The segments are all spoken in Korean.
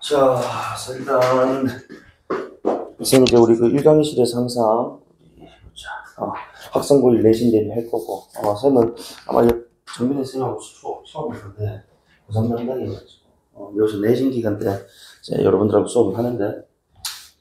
자, 일단 선생님 이제 우리 그 1강의실에서 항상 학생고일 내신 대비 할 거고 선생님은 아마 정민혜 선생님하고 수업을 하는데 고3 담당해가지고 여기서 내신 기간 때 이제 여러분들하고 수업을 하는데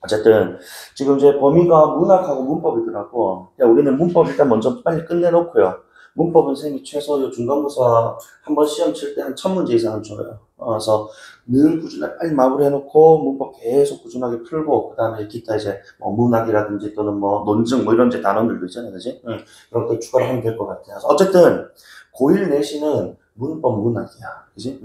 어쨌든 지금 이제 범위가 문학하고 문법이더라고. 우리는 문법 일단 먼저 빨리 끝내놓고요. 문법은 선생님이 최소 중간고사 한 번 시험 칠 때 한 1000문제 이상은 줘요. 그래서 늘 꾸준하게 빨리 마무리해놓고 문법 계속 꾸준하게 풀고 그 다음에 기타 이제 뭐 문학이라든지 또는 뭐 논증 뭐 이런 이제 단원들도 있잖아요, 그지? 그런 것들 추가로 하면 될 것 같아요. 어쨌든 고1 내신은 문법 문학이야, 그지?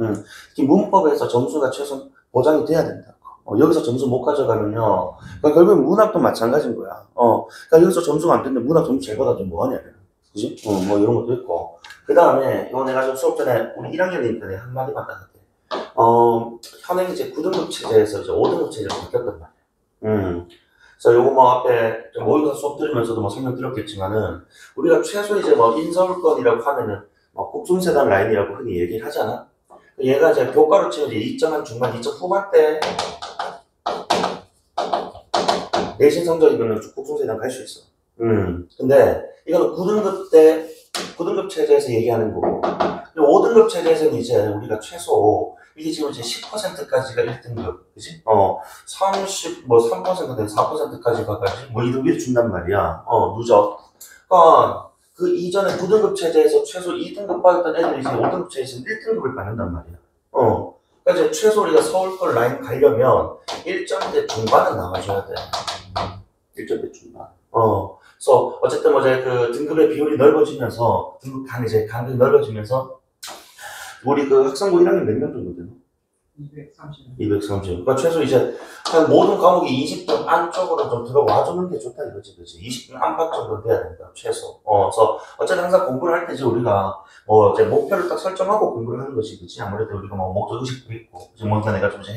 특히 문법에서 점수가 최소 보장이 돼야 된다고. 여기서 점수 못 가져가면요, 그러니까 결국엔 문학도 마찬가지인 거야. 그러니까 여기서 점수가 안 됐는데 문학 점수 잘 받아도 뭐하냐, 그지? 뭐 이런 것도 있고. 그 다음에 이거 내가 좀 수업 전에 우리 1학년이니까 내가 한마디만 딱 할게. 현행 이제 9등급 체제에서 이제 5등급 체제로 바뀌었단 말이야. 그래서 요거 뭐 앞에 모의고사 수업 들으면서도 뭐 설명드렸겠지만은 우리가 최소 이제 뭐 인서울권이라고 하면은 뭐 국중세단 라인이라고 흔히 얘기를 하잖아. 얘가 이제 교과로 치면 이제 2점 한 중반, 2점 후반대 내신 성적이면 국중세단 갈 수 있어. 근데 이거는 9등급 체제에서 얘기하는 거고, 5등급 체제에서는 이제 우리가 최소 이게 지금 이제 10%까지가 1등급, 그지? 30, 뭐 3%든 4%까지 가가지고 뭐 2등급을 준단 말이야. 누적. 그러니까 그 이전에 9등급 체제에서 최소 2등급 받았던 애들이 이제 5등급 체제에서 1등급을 받는단 말이야. 그러니까 이제 최소 우리가 서울권 라인 가려면 1점대 중반은 나와줘야 돼. 1점대 중반. 그래서 어쨌든 뭐 이제 그 등급의 비율이 넓어지면서 등급 간 이제 간격이 넓어지면서 우리 그 학생부 1학년 몇 명 정도 되나? 230. 그러니까 최소 이제 한 모든 과목이 20점 안쪽으로 좀 들어와 주는 게 좋다 이거지, 그렇지? 20점 안팎 정도 돼야 된다, 최소. 그래서 어쨌든 항상 공부를 할 때 이제 우리가 뭐 이제 목표를 딱 설정하고 공부를 하는 것이, 그렇지? 아무래도 우리가 뭐 목표 의식도 있고, 지금 뭔가 내가 좀 이제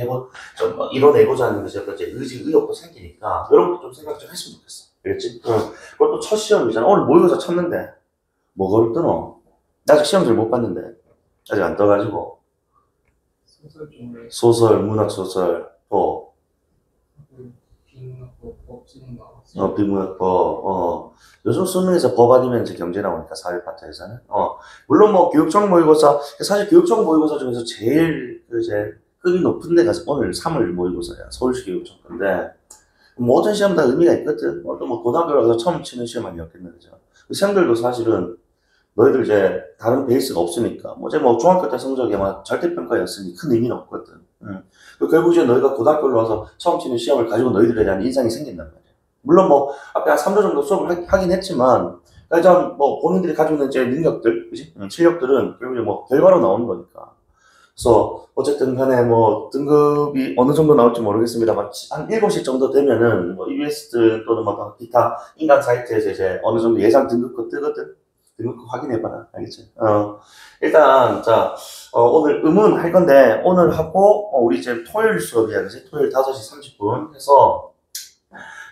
좀 이뤄내고자 하는 것이 이제 의욕도 생기니까 이런 것도 좀 생각 좀 했으면 좋겠어, 그렇지? 그리고 또 첫 시험이잖아. 오늘 모의고사 쳤는데 뭐가 뜨노? 나 아직 시험지를 못 봤는데 아직 안 떠가지고. 소설, 문학소설, 비문학법, 요즘 수능에서 법 아니면 이제 경제 나오니까 사회 파트에서는. 물론 뭐 교육청 모의고사, 사실 교육청 모의고사 중에서 제일 이제 급이 높은 데가 오늘 3월 모의고사야. 서울시 교육청 건데, 모든 시험 다 의미가 있거든. 또 뭐 고등학교 가서 처음 치는 시험 아니었겠나, 그죠? 시험들도 사실은 너희들 이제 다른 베이스가 없으니까 뭐 이제 뭐 중학교 때 성적이 아마 절대평가였으니 큰 의미는 없거든. 결국 이제 너희가 고등학교로 와서 처음 치는 시험을 가지고 너희들에 대한 인상이 생긴단 말이야. 물론 뭐 앞에 한 3주 정도 수업을 하긴 했지만 일단 뭐 본인들이 가지고 있는 이제 능력들, 그지? 실력들은 결국 이제 뭐 결과로 나오는 거니까. 그래서 어쨌든 간에 뭐 등급이 어느 정도 나올지 모르겠습니다만 한 7시 정도 되면은 뭐 EBS 또는 뭐 기타 인간 사이트에서 이제 어느 정도 예상 등급거 뜨거든. 등급거 확인해봐라, 알겠지? 일단 자 오늘 의문 할 건데 오늘 하고 우리 이제 토요일 수업이야, 그지? 토요일 5시 30분 해서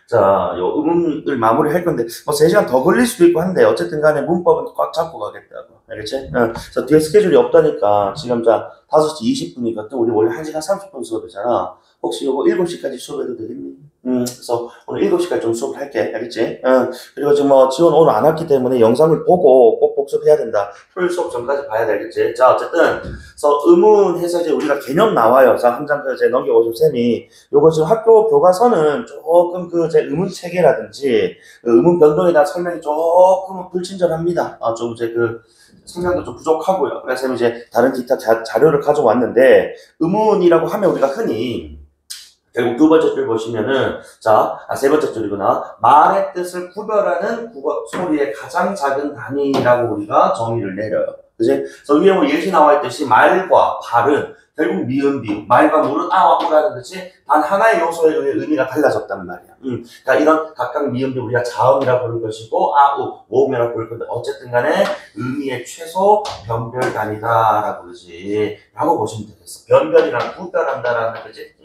자, 요 의문을 마무리 할 건데, 뭐 3시간 더 걸릴 수도 있고 한데, 어쨌든 간에 문법은 꽉 잡고 가겠다고. 알겠지? 그래서 뒤에 스케줄이 없다니까, 지금 자, 5시 20분이거든. 우리 원래 1시간 30분 수업이잖아. 혹시 요거 7시까지 수업해도 되겠니? 그래서 오늘 7시까지 좀 수업을 할게. 알겠지? 그리고 지금 뭐 지원 오늘 안 왔기 때문에 영상을 보고 꼭 복습해야 된다. 토요일 수업 전까지 봐야 되겠지? 자, 어쨌든, 그래서 의문해서 이제 우리가 개념 나와요. 자, 한 장 이제 넘겨보시면 쌤이, 요거 지금 학교 교과서는 조금 제 의문 체계라든지, 의문 변동에 대한 설명이 조금 불친절합니다. 좀 이제 성향도 좀 부족하고요. 그래서 이제 다른 기타 자료를 가져왔는데, 의문이라고 하면 우리가 흔히, 결국 두 번째 줄 보시면은, 자, 세 번째 줄이구나. 말의 뜻을 구별하는 국어 소리의 가장 작은 단위라고 우리가 정의를 내려요. 그지? 그래서 위에 뭐 예시 나와 있듯이 말과 발은 결국 미음, 비음, 말과 물은 아와 우라는 듯이 단 하나의 요소에 의해 의미가 달라졌단 말이야. 그러니까 이런 각각 미음도 우리가 자음이라고 부를 것이고, 아우, 모음이라고 부를 건데, 어쨌든 간에 의미의 최소 변별 단위다라고 그러지. 라고 보시면 되겠어. 변별이란 구별한다라는 거지.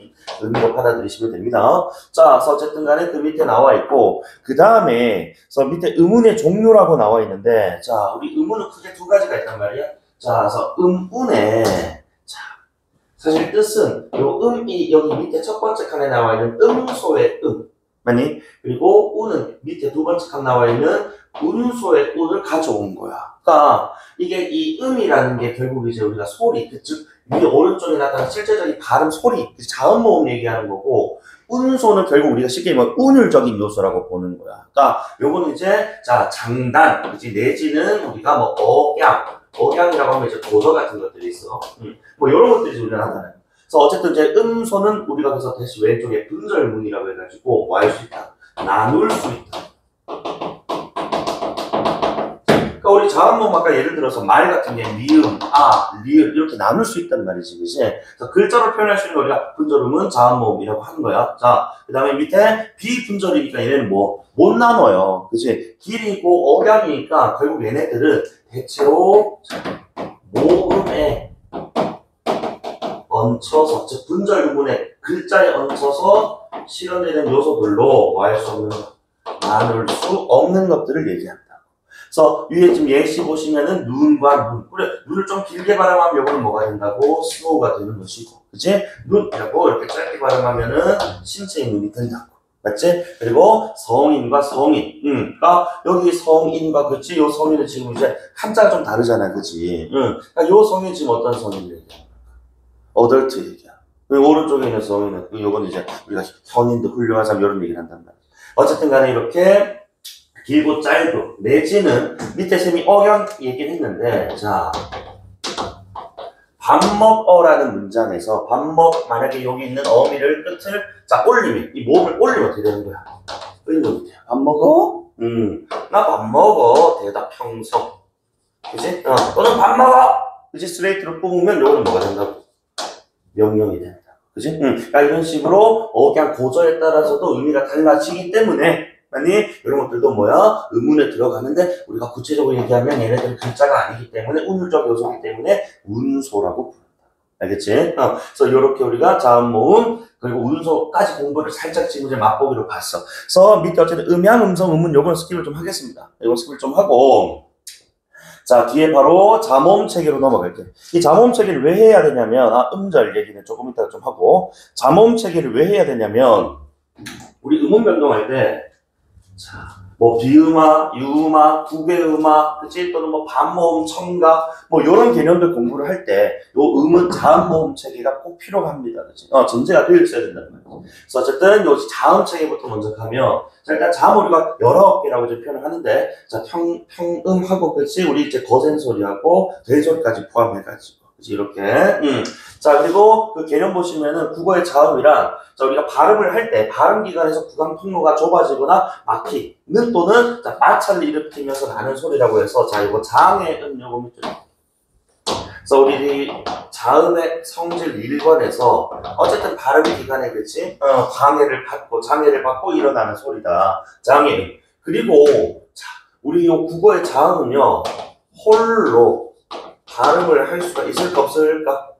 의미로 받아들이시면 됩니다. 자, 그래서 어쨌든 간에 그 밑에 나와 있고, 그 다음에, 그래서 밑에 의문의 종류라고 나와 있는데, 자, 우리 의문은 크게 두 가지가 있단 말이야. 자, 그래서 의문에, 자, 사실 뜻은 요 음이 여기 밑에 첫 번째 칸에 나와 있는 음소의 맞니? 그리고 우는 밑에 두 번째 칸 나와 있는 운소의 운을 가져온 거야. 그러니까 이게 이 음이라는 게 결국 이제 우리가 소리, 즉 위에 오른쪽에 나타나는 실제적인 발음 소리, 자음 모음 얘기하는 거고, 운소는 결국 우리가 쉽게 말하면 운율적인 요소라고 보는 거야. 그러니까 요거는 이제 자 장단, 그치 내지는 우리가 뭐 억양이라고 하면 이제 도서 같은 것들이 있어. 뭐 이런 것들이 우리가 나타나요. 그래서 어쨌든 이제 음소는 우리가 그래서 다시 왼쪽에 분절문이라고 해가지고 뭐 할 수 있다, 나눌 수 있다. 그러니까 우리 자음모음 아까 예를 들어서 말 같은 게 미음, 리을 이렇게 나눌 수 있단 말이지, 그치? 그래서 글자로 표현할 수 있는 우리가 분절음은 자음모음이라고 하는 거야. 자, 그 다음에 밑에 비분절이니까 얘네는 뭐 못 나눠요, 그치? 길이고 억양이니까 결국 얘네들은 대체로 모음에 얹혀서, 즉 분절 부분에 글자에 얹혀서 실현되는 요소들로 뭐 할 수 없는, 나눌 수 없는 것들을 얘기한다. 그래서 위에 지금 예시 보시면은 눈과 눈. 그래, 눈을 좀 길게 발음하면 요거는 뭐가 된다고? 스노우가 되는 것이고. 그치? 눈이라고 이렇게 짧게 발음하면은 신체의 눈이 된다고. 맞지? 그리고 성인과 성인. 그러니까 여기 성인과, 그치? 요 성인은 지금 이제 한자가 좀 다르잖아. 그치? 그러니까 요 성인 지금 어떤 성인을 얘기해? 어덜트 얘기야. 오른쪽에 있는 성인은, 요건 이제 우리가 현인들 훌륭한 사람 이런 얘기를 한단 말이야. 어쨌든 간에 이렇게 길고 짧고 내지는 밑에 쌤이 억양 얘기를 했는데, 자, 밥 먹어라는 문장에서 만약에 여기 있는 어미를 끝을 자 올리면, 이 모음을 올리면 어떻게 되는 거야? 올리면 어떻게 돼? 밥 먹어? 나 밥 먹어. 대답 평성. 그치? 또는 밥 먹어. 그치? 스트레이트로 뽑으면 요거는 뭐가 된다고? 명령이 된다. 그치? 그러니까 이런 식으로 억양 고저에 따라서도 의미가 달라지기 때문에, 아니 이런 것들도 뭐야? 의문에 들어가는데 우리가 구체적으로 얘기하면 얘네들은 글자가 아니기 때문에 운율적 요소이기 때문에 운소라고 부른다. 알겠지? 그래서 이렇게 우리가 자음 모음 그리고 운소까지 공부를 살짝 지금 이제 맛보기로 봤어. 그래서 밑에 어쨌든 음양, 음성, 음문 요건 스킵을 좀 하겠습니다. 이건 스킵을 좀 하고, 자 뒤에 바로 자모음 체계로 넘어갈게. 이 자모음 체계를 왜 해야 되냐면, 음절 얘기는 조금 이따가 좀 하고, 자모음 체계를 왜 해야 되냐면 우리 음운 변동할 때 자, 뭐 비음화, 유음화, 구개음화, 그치? 또는 뭐 반모음, 첨가, 뭐 이런 개념들 공부를 할 때 요 음은 자음 모음 체계가 꼭 필요가 합니다, 그치? 전제가 되어 있어야 된다는 말이에요. 그래서 어쨌든 요 자음 체계부터 먼저 가면, 자 일단 자음 우리가 19개라고 이제 표현을 하는데, 자 평음하고, 그치? 우리 이제 거센 소리하고 대소리까지 포함해가지고, 그치? 이렇게. 자 그리고 그 개념 보시면은 국어의 자음이란, 자 우리가 발음을 할 때 발음 기관에서 구강 통로가 좁아지거나 막히는 또는 자 마찰을 일으키면서 나는 소리라고 해서, 자 이거 자음의 요거 밑에. 그래서 우리 자음의 성질 1권에서 어쨌든 발음 기관에, 그치? 장애를 받고 일어나는 소리다. 자음의. 그리고 자 우리 요 국어의 자음은요 홀로 발음을 할 수가 있을까 없을까?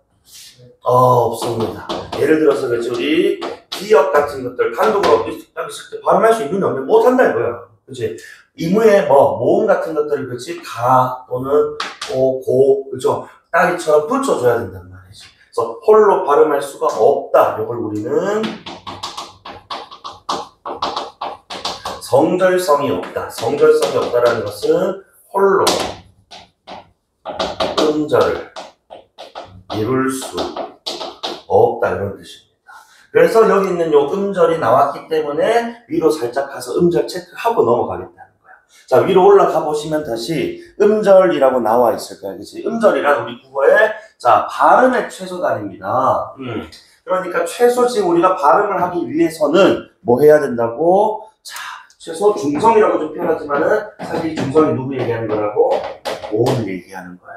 없습니다. 예를 들어서 그치 우리 기역 같은 것들 단독으로 있을 때 발음할 수 있는 게 못한다 이거야. 그치? 이무의 뭐 모음 같은 것들을, 그치? 가 또는 고, 그쵸? 따기처럼 붙여줘야 된단 말이지. 그래서 홀로 발음할 수가 없다. 이걸 우리는 성절성이 없다. 성절성이 없다라는 것은 홀로 음절을 이룰 수 없다 이런 뜻입니다. 그래서 여기 있는 요 음절이 나왔기 때문에 위로 살짝 가서 음절 체크하고 넘어가겠다는 거야. 자 위로 올라가 보시면 다시 음절이라고 나와 있을 거야, 그치? 음절이란 우리 국어의 자 발음의 최소단입니다. 그러니까 최소 지금 우리가 발음을 하기 위해서는 뭐 해야 된다고? 자 최소 중성이라고 좀 표현하지만은 사실 이 중성이 누구 얘기하는 거라고? 모음 얘기하는 거예요.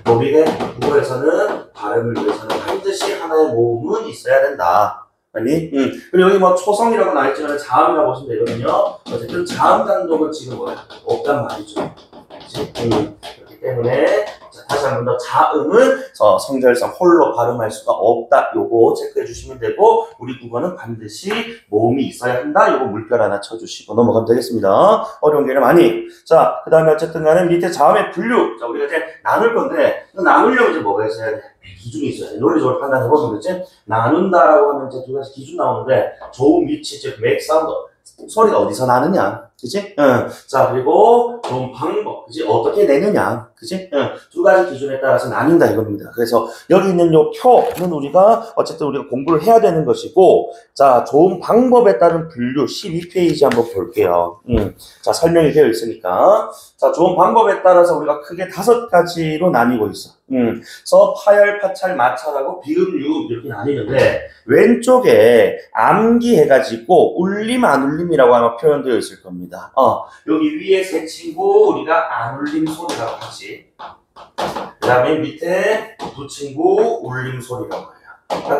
우리의 국어에서는 발음을 위해서는 반드시 하나의 모음은 있어야 된다. 아니? 그리고 여기 뭐 초성이라고 나와있지만 자음이라고 보시면 되거든요. 어쨌든 자음 단독은 지금 뭐야? 없단 말이죠. 그치? 이렇게 있기 때문에 자, 다시 한 번 더 자음은 성절성 홀로 발음할 수가 없다. 요거 체크해 주시면 되고 우리 국어는 반드시 모음이 있어야 한다. 요거 물결 하나 쳐주시고 넘어가면 되겠습니다. 어려운 개념 아니. 자, 그 다음에 어쨌든 간에 밑에 자음의 분류. 자, 우리가 이제 나눌 건데 나누려면 이제 뭐가 있어야 돼? 기준이 있어야 돼. 논리적으로 판단해보면 그렇지? 나눈다라고 하면 이제 두 가지 기준 나오는데 좋은 위치, 즉 make sound. 소리가 어디서 나느냐, 그치? 응. 자, 그리고 좀 방법, 그치? 어떻게 내느냐, 그치? 응. 두 가지 기준에 따라서 나뉜다 이겁니다. 그래서 여기 있는 요 표는 우리가 어쨌든 우리가 공부를 해야 되는 것이고, 자, 좋은 방법에 따른 분류 12페이지 한번 볼게요. 자, 설명이 되어 있으니까. 자, 좋은 방법에 따라서 우리가 크게 5가지로 나뉘고 있어. 그래서 파열, 파찰, 마찰하고 비음, 유음 이렇게 나뉘는데 왼쪽에 암기해가지고 울림, 안 울림이라고 아마 표현되어 있을 겁니다. 여기 위에 세 친구 우리가 안 울림 소리라고 하지. 그 다음에 밑에 두 친구 울림 소리라고 해요.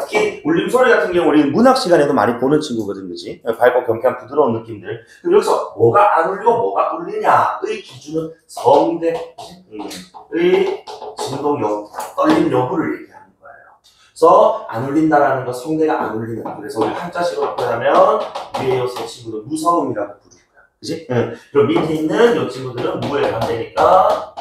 특히 울림 소리 같은 경우 우리는 문학 시간에도 많이 보는 친구거든, 그지? 밝고 경쾌한 부드러운 느낌들. 그럼 여기서 뭐가 안 울리고 뭐가 울리냐의 기준은 성대의 진동 여부, 떨림 여부를 얘기하는 거예요. 그래서 안 울린다라는 거 성대가 안 울리는. 그래서 우리 한자식으로 표현하면 위에 요 세 친구는 무성음이라고 부를 거야, 그지? 그럼 밑에 있는 요 친구들은 무에 반대니까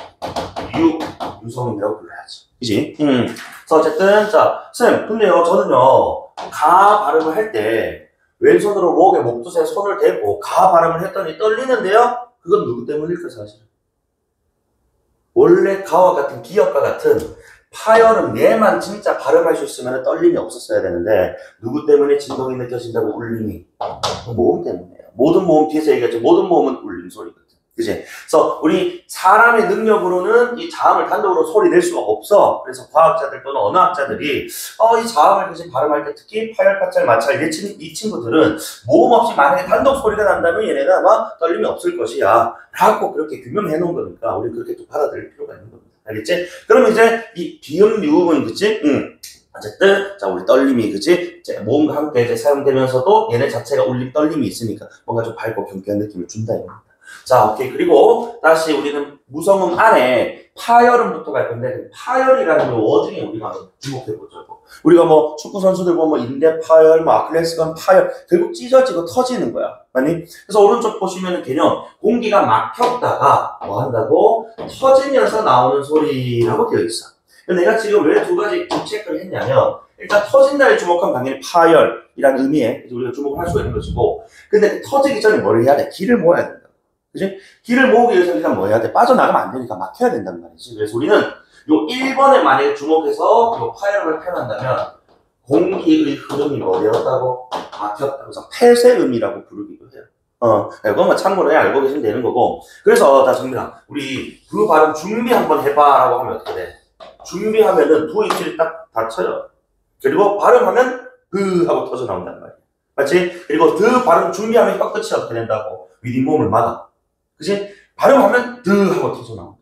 유성음이라고 불러야지. 그지? 그래서 어쨌든, 자, 쌤, 근데요, 저는요, 가 발음을 할 때, 왼손으로 목에 목두에 손을 대고, 가 발음을 했더니 떨리는데요? 그건 누구 때문일까, 사실은? 원래 가와 같은 기역과 같은 파열음 얘만 진짜 발음할 수 있으면 떨림이 없었어야 되는데, 누구 때문에 진동이 느껴진다고 울림이? 모음 때문이에요. 모든 모음 뒤에서 얘기했죠. 모든 모음은 울림 소리거든. 그치? 그래서 우리 사람의 능력으로는 이 자음을 단독으로 소리 낼 수가 없어. 그래서 과학자들 또는 언어학자들이 이 자음을 그치 발음할 때 특히 파열, 파찰, 마찰 이 친구들은 모음 없이 만약에 단독 소리가 난다면 얘네는 아마 떨림이 없을 것이야 라고 그렇게 규명해 놓은 거니까 우리 그렇게 또 받아들일 필요가 있는 겁니다. 알겠지? 그러면 이제 이 비음, 유음은 그치? 어쨌든 자 우리 떨림이 그치? 이제 모음과 함께 이제 사용되면서도 얘네 자체가 울림 떨림이 있으니까 뭔가 좀 밝고 경쾌한 느낌을 준다 이겁니다. 자, 오케이. 그리고 다시 우리는 무성음 안에 파열음부터 갈 건데 파열이라는 그 워딩에 우리가 주목해보죠. 우리가 뭐 축구 선수들 보면 인대 파열, 뭐 아킬레스건 파열 결국 찢어지고 터지는 거야. 아니? 그래서 오른쪽 보시면 개념 공기가 막혔다가 뭐 한다고 터지면서 나오는 소리라고 되어 있어. 내가 지금 왜 두 가지 체크를 했냐면 일단 터진다에 주목하면 당연히 파열이라는 의미에 우리가 주목을 할 수가 있는 것이고 근데 터지기 전에 뭘 해야 돼? 기를 모아야 된다. 그지? 기를 모으기 위해서 일단 뭐 해야 돼? 빠져나가면 안 되니까 막혀야 된단 말이지. 그래서 우리는 요 1번에 만약에 주목해서 요 파열음을 표현한다면 공기의 흐름이 뭐 되었다고? 막혔다. 그래서 폐쇄음이라고 부르기도 해요. 이것만 참고로 해 알고 계시면 되는 거고. 그래서 자 정민아, 우리 그 발음 준비 한번 해봐라고 하면 어떻게 돼? 준비하면은 두 입술이 딱 닫혀요. 그리고 발음하면 하고 터져 나온단 말이야. 맞지? 그리고 발음 준비하면 혀 끝이 어떻게 된다고? 윗잇몸을 막아. 그치? 발음하면 하고 터져 나온다.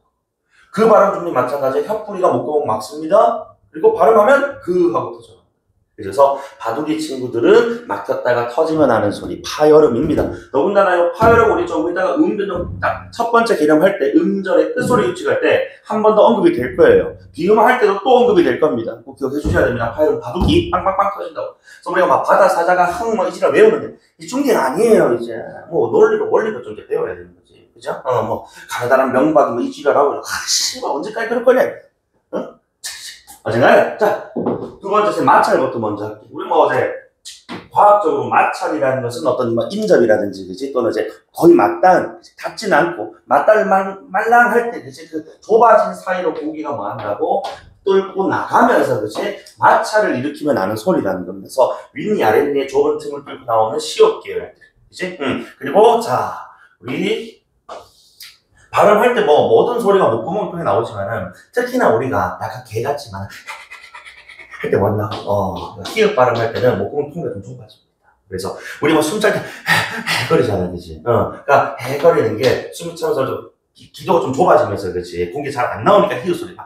그 발음 준비 마찬가지에 혀뿌리가 목구멍 막습니다. 그리고 발음하면 하고 터져 나온다. 그래서 바둑이 친구들은 막혔다가 터지면 나는 소리 파열음입니다. 더군다나 파열음 우리 조금 이따가 음변종 딱 첫 번째 개념할 때 음절의 끝소리 유축할 때 한 번 더 언급이 될 거예요. 비음할 때도 또 언급이 될 겁니다. 꼭 기억해 주셔야 됩니다. 파열음 바둑이 빵빵빵 터진다고. 그래서 우리가 막 바다 사자가 항 이지라 외우는데 이 중계는 아니에요. 이제 뭐 논리로 원리도 좀 이제 배워야 되는 거지. 그죠? 뭐 가느다란 명박이 뭐 이지라라고 씨발 언제까지 그럴 거냐? 어쨌든 자, 두 번째 마찰부터 먼저 할게요. 우리 뭐 어제 과학적으로 마찰이라는 것은 어떤 뭐 인접이라든지 그지 또는 이제 거의 닿지는 않고 맞닿을 말랑할 때 그지 그 좁아진 사이로 공기가 뭐 한다고 뚫고 나가면서 그지 마찰을 일으키면 나는 소리라는 겁니다. 그래서 윗니 아랫니의 좁은 틈을 뚫고 나오는 시옷 계열들 그지 그리고 자 우리 발음할 때 뭐 모든 소리가 목구멍 통해 나오지만은 특히나 우리가 약간 개같지만 할 때 왔나 히읗 발음할 때는 목구멍 통해가 좀 좁아집니다. 그래서 우리 뭐 숨 잘 때 해거리잖아, 그지? 그러니까 해거리는 게 숨이 차면서 좀 기도가 좀 좁아지면서 그지 공기 잘 안 나오니까 히읗 소리가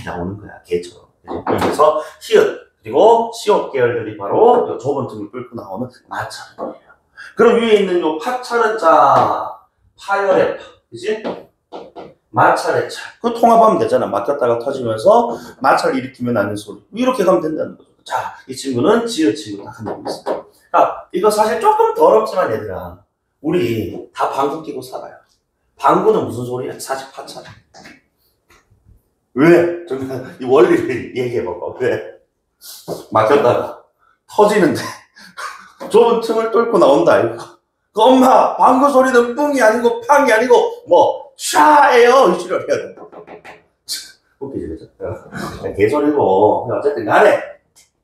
나오는 거야, 개처럼. 그지? 그래서 히읗 그리고 시옷 계열들이 바로 좁은 틈을 뚫고 나오는 마찰이에요. 그럼 위에 있는 요 파찰은 자 파열의 파. 그지? 마찰의 찰. 그 통합하면 되잖아. 막혔다가 터지면서 마찰 일으키면 나는 소리. 이렇게 가면 된다는 거죠. 자, 이 친구는 지읒치고 딱 한다고 있어요. 자, 이거 사실 조금 더럽지만 얘들아. 우리 다 방구 끼고 살아요. 방구는 무슨 소리야? 사직파찰. 왜? 잠깐 이 원리를 얘기해봐봐. 왜? 막혔다가 터지는데 좁은 틈을 뚫고 나온다 이거. 그 엄마 방구 소리는 뿡이 아니고 팡이 아니고 뭐 샤예요 이 소리를 해야 된다. 웃기지 그죠? 개소리고 어쨌든 간에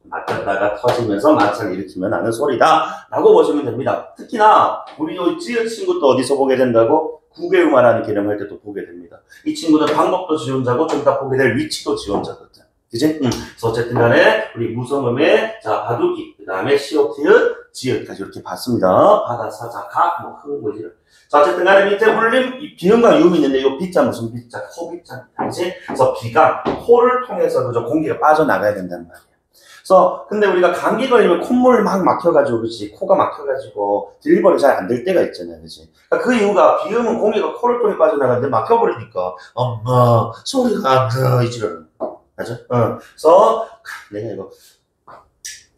막혔다가 터지면서 마찰을 일으키면 나는 소리다 라고 보시면 됩니다. 특히나 우리 이 지읒 친구도 어디서 보게 된다고? 구개음화라는 개념할 때도 보게 됩니다. 이 친구는 방법도 지원자고 좀 이따 보게 될 위치도 지원자거든. 그지? 그래서 어쨌든 간에 우리 무성음의 자 바둑이 그 다음에 시옷티읒 지읒까지 이렇게 봤습니다. 바다 사자가 뭐 흥고지. 자 어쨌든 간에 밑에 울림 비음과 유음이 있는데 이 비자 무슨 비자? 코비자입니다. 그지? 그래서 비가 코를 통해서 그저 공기가 빠져나가야 된다는 말이에요. 그래서 근데 우리가 감기 걸리면 콧물 막 막혀가지고 그렇지 코가 막혀가지고 딜리버리 잘 안 될 때가 있잖아요, 그렇지? 그러니까 그 이유가 비음은 공기가 코를 통해 빠져나가는데 막혀버리니까 엄마 소리가 안 나 이지라는 거, 맞아? 그래서 내가 이거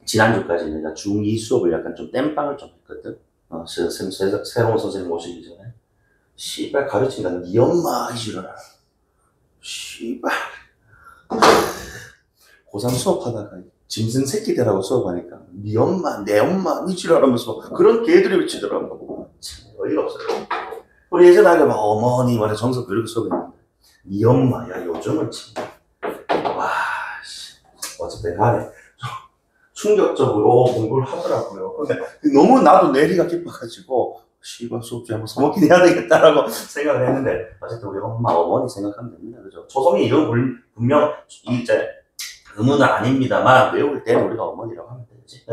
지난주까지 내가 중2 수업을 약간 좀 땜빵을 좀 했거든. 새로운 선생님 오시기 전에 씨발 가르친다 니 엄마 이지라라. 씨발 고3 수업하다가 짐승 새끼들하고 수업하니까 니 엄마 내 엄마 이지라라면서 그런 개들이 미치더라고. 참 어이가 없어요. 우리 예전에 막 어머니 말에 정석 이렇게 수업했는데 니 엄마 야 요즘은 참 와 씨 어쨌든 간에 충격적으로 공부를 하더라고요. 근데 너무 나도 내리가 깊어가지고 씨발 수업 좀 한번 서먹긴 해야 되겠다라고 생각을 했는데 어쨌든 우리 엄마 어머니 생각하면 됩니다. 그죠? 초성이 이건 분명 이제 음은 아닙니다만 외울 때는 우리가 어머니라고 하면 되지.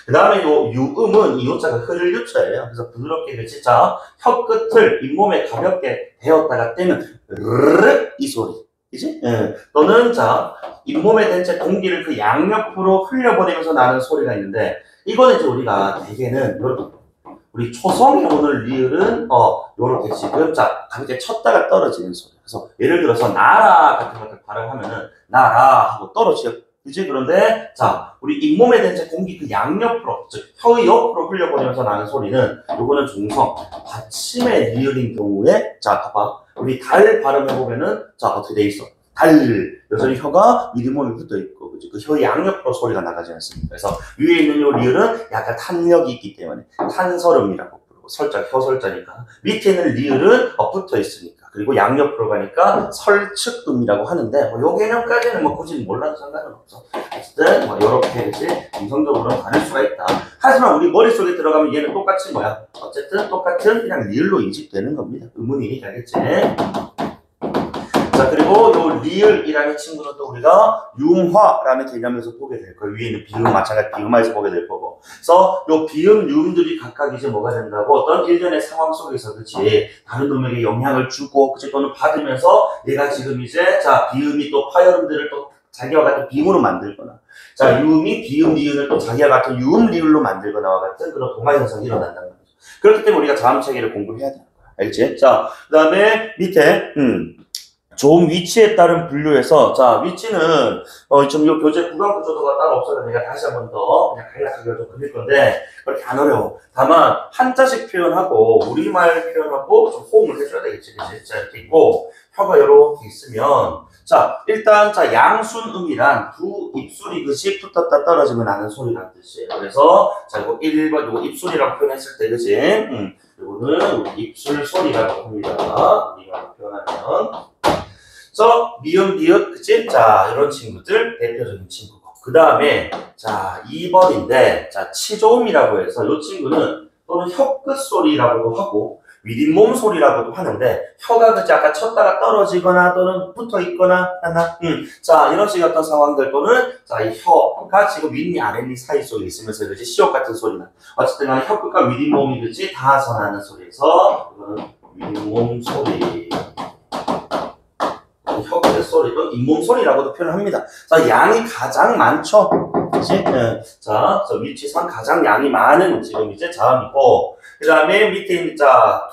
그 다음에 요 유음은 이 요자가 흐를 요자예요. 그래서 부드럽게 그치? 자 혀끝을 잇몸에 가볍게 대었다가 떼면 르르 이 소리. 그치? 또는 자 잇몸에 댄 채 공기를 그 양옆으로 흘려버리면서 나는 소리가 있는데 이거는 이제 우리가 대개는 우리 초성에 오늘 리을은 요렇게 지금 자 가볍게 쳤다가 떨어지는 소리. 그래서 예를 들어서 나라 같은 것들 발음하면은 나라 하고 떨어지요. 그지? 그런데 자 우리 잇몸에 댄 채 공기 그 양옆으로 즉 혀의 옆으로 흘려버리면서 나는 소리는 요거는 중성 받침의 리을인 경우에 자 봐봐 우리 달 발음해보면은 자 어떻게 돼 있어? 달 여전히 혀가 윗잇몸에 붙어 있고 그지? 그 혀의 양옆으로 소리가 나가지 않습니다. 그래서 위에 있는 요 리을은 약간 탄력이 있기 때문에 탄설음이라고 부르고 설자 혀설자니까 밑에 있는 리을은 붙어 있으니까 그리고 양옆으로 가니까 설측음이라고 하는데 요 개념까지는 뭐 굳이 몰라도 상관은 없어. 어쨌든 뭐 요렇게 그지? 이성적으로는 다를 수가 있다. 하지만 우리 머릿속에 들어가면 얘는 똑같이 뭐야? 어쨌든 똑같은 그냥 리을로 인식되는 겁니다. 의문이 알겠지? 자 그리고 요 리을이라는 친구는 또 우리가 융화라는 개념에서 보게 될 거예요. 위에 있는 비음 마찬가지 비음화에서 보게 될 거고. 그래서 요 비음 유음들이 각각 이제 뭐가 된다고 어떤 일련의 상황 속에서 그치 다른 놈에게 영향을 주고 그치 또는 받으면서 얘가 지금 이제 자 비음이 또 파열음들을 또 자기와 같은 비음으로 만들거나 자 유음이 비음 리을을 또 자기와 같은 유음 리을로 만들거나와 같은 그런 동화 현상이 일어난다는 거죠. 그렇기 때문에 우리가 자음 체계를 공부해야 되는 거야. 알겠지? 자 그다음에 밑에 좋은 위치에 따른 분류에서 자 위치는 지금 이 교재 구강 구조도가 따로 없어서 내가 다시 한 번 더 그냥 간략하게 좀 그릴 건데 그렇게 안 어려워. 다만 한자식 표현하고 우리말 표현하고 좀 호응을 해줘야 되겠지. 그치? 자 이렇게 있고 혀가 이렇게 있으면 자 일단 자 양순음이란 두 입술이 그치 붙었다 떨어지면 나는 소리라는 뜻이에요. 그래서 자 이거 1번 이거 입술이라고 표현했을 때 그치? 이거는 입술 소리라고 합니다. 우리가 표현하면 그래서 미음, 비읍, 그치? 자, 이런 친구들 대표적인 친구고. 그 다음에 자, 2번인데 자, 치조음이라고 해서 이 친구는 또는 혀끝 소리라고도 하고 윗잇몸 소리라고도 하는데 혀가 그치 아까 쳤다가 떨어지거나 또는 붙어 있거나 하나 자, 이런 식의 어떤 상황들 또는 자, 이 혀가 지금 윗니 아랫니 사이 속에 있으면서 그치 시옷 같은 소리나 어쨌든 간에 혀끝과 윗잇몸이 그치 닿아서 나는 소리에서 이거는 윗잇몸 소리 혀끝 소리, 또는 잇몸 소리라고도 표현합니다. 자, 양이 가장 많죠? 그치? 자, 위치상 가장 양이 많은 지금 이제 자음이고, 그 다음에 밑에 있는 자,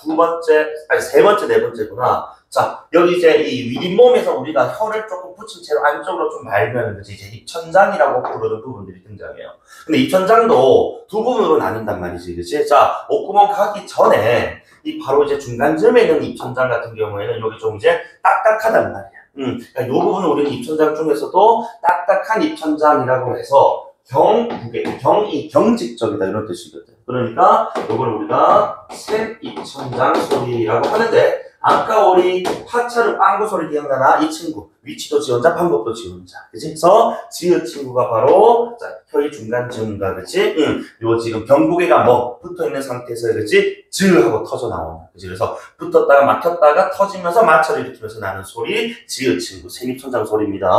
세 번째, 네 번째구나. 자, 여기 이제 이 윗몸에서 우리가 혀를 조금 붙인 채로 안쪽으로 좀 말면 그지 이제 입천장이라고 부르는 부분들이 등장해요. 근데 입천장도 두 부분으로 나뉜단 말이지, 그치? 자, 목구멍 가기 전에 이 바로 이제 중간쯤에 있는 입천장 같은 경우에는 여기 좀 이제 딱딱하단 말이야. 그러니까 이 부분은 우리는 입천장 중에서도 딱딱한 입천장이라고 해서 경이 경직적이다 이런 뜻이거든. 그러니까 이걸 우리가 셋입천장 소리라고 하는데 아까 우리 하차를 빵구 소리 기억나나? 이 친구 위치도 지원자 방법도 지원자 그치? 그래서 지읒 친구가 바로 자, 혀의 중간쯤가 그치? 요 지금 경부개가 뭐 붙어있는 상태에서 그치? 즈 하고 터져 나오는 그치? 그래서 붙었다가 막혔다가 터지면서 마찰을 일으키면서 나는 소리 지읒 친구 생입천장 소리입니다.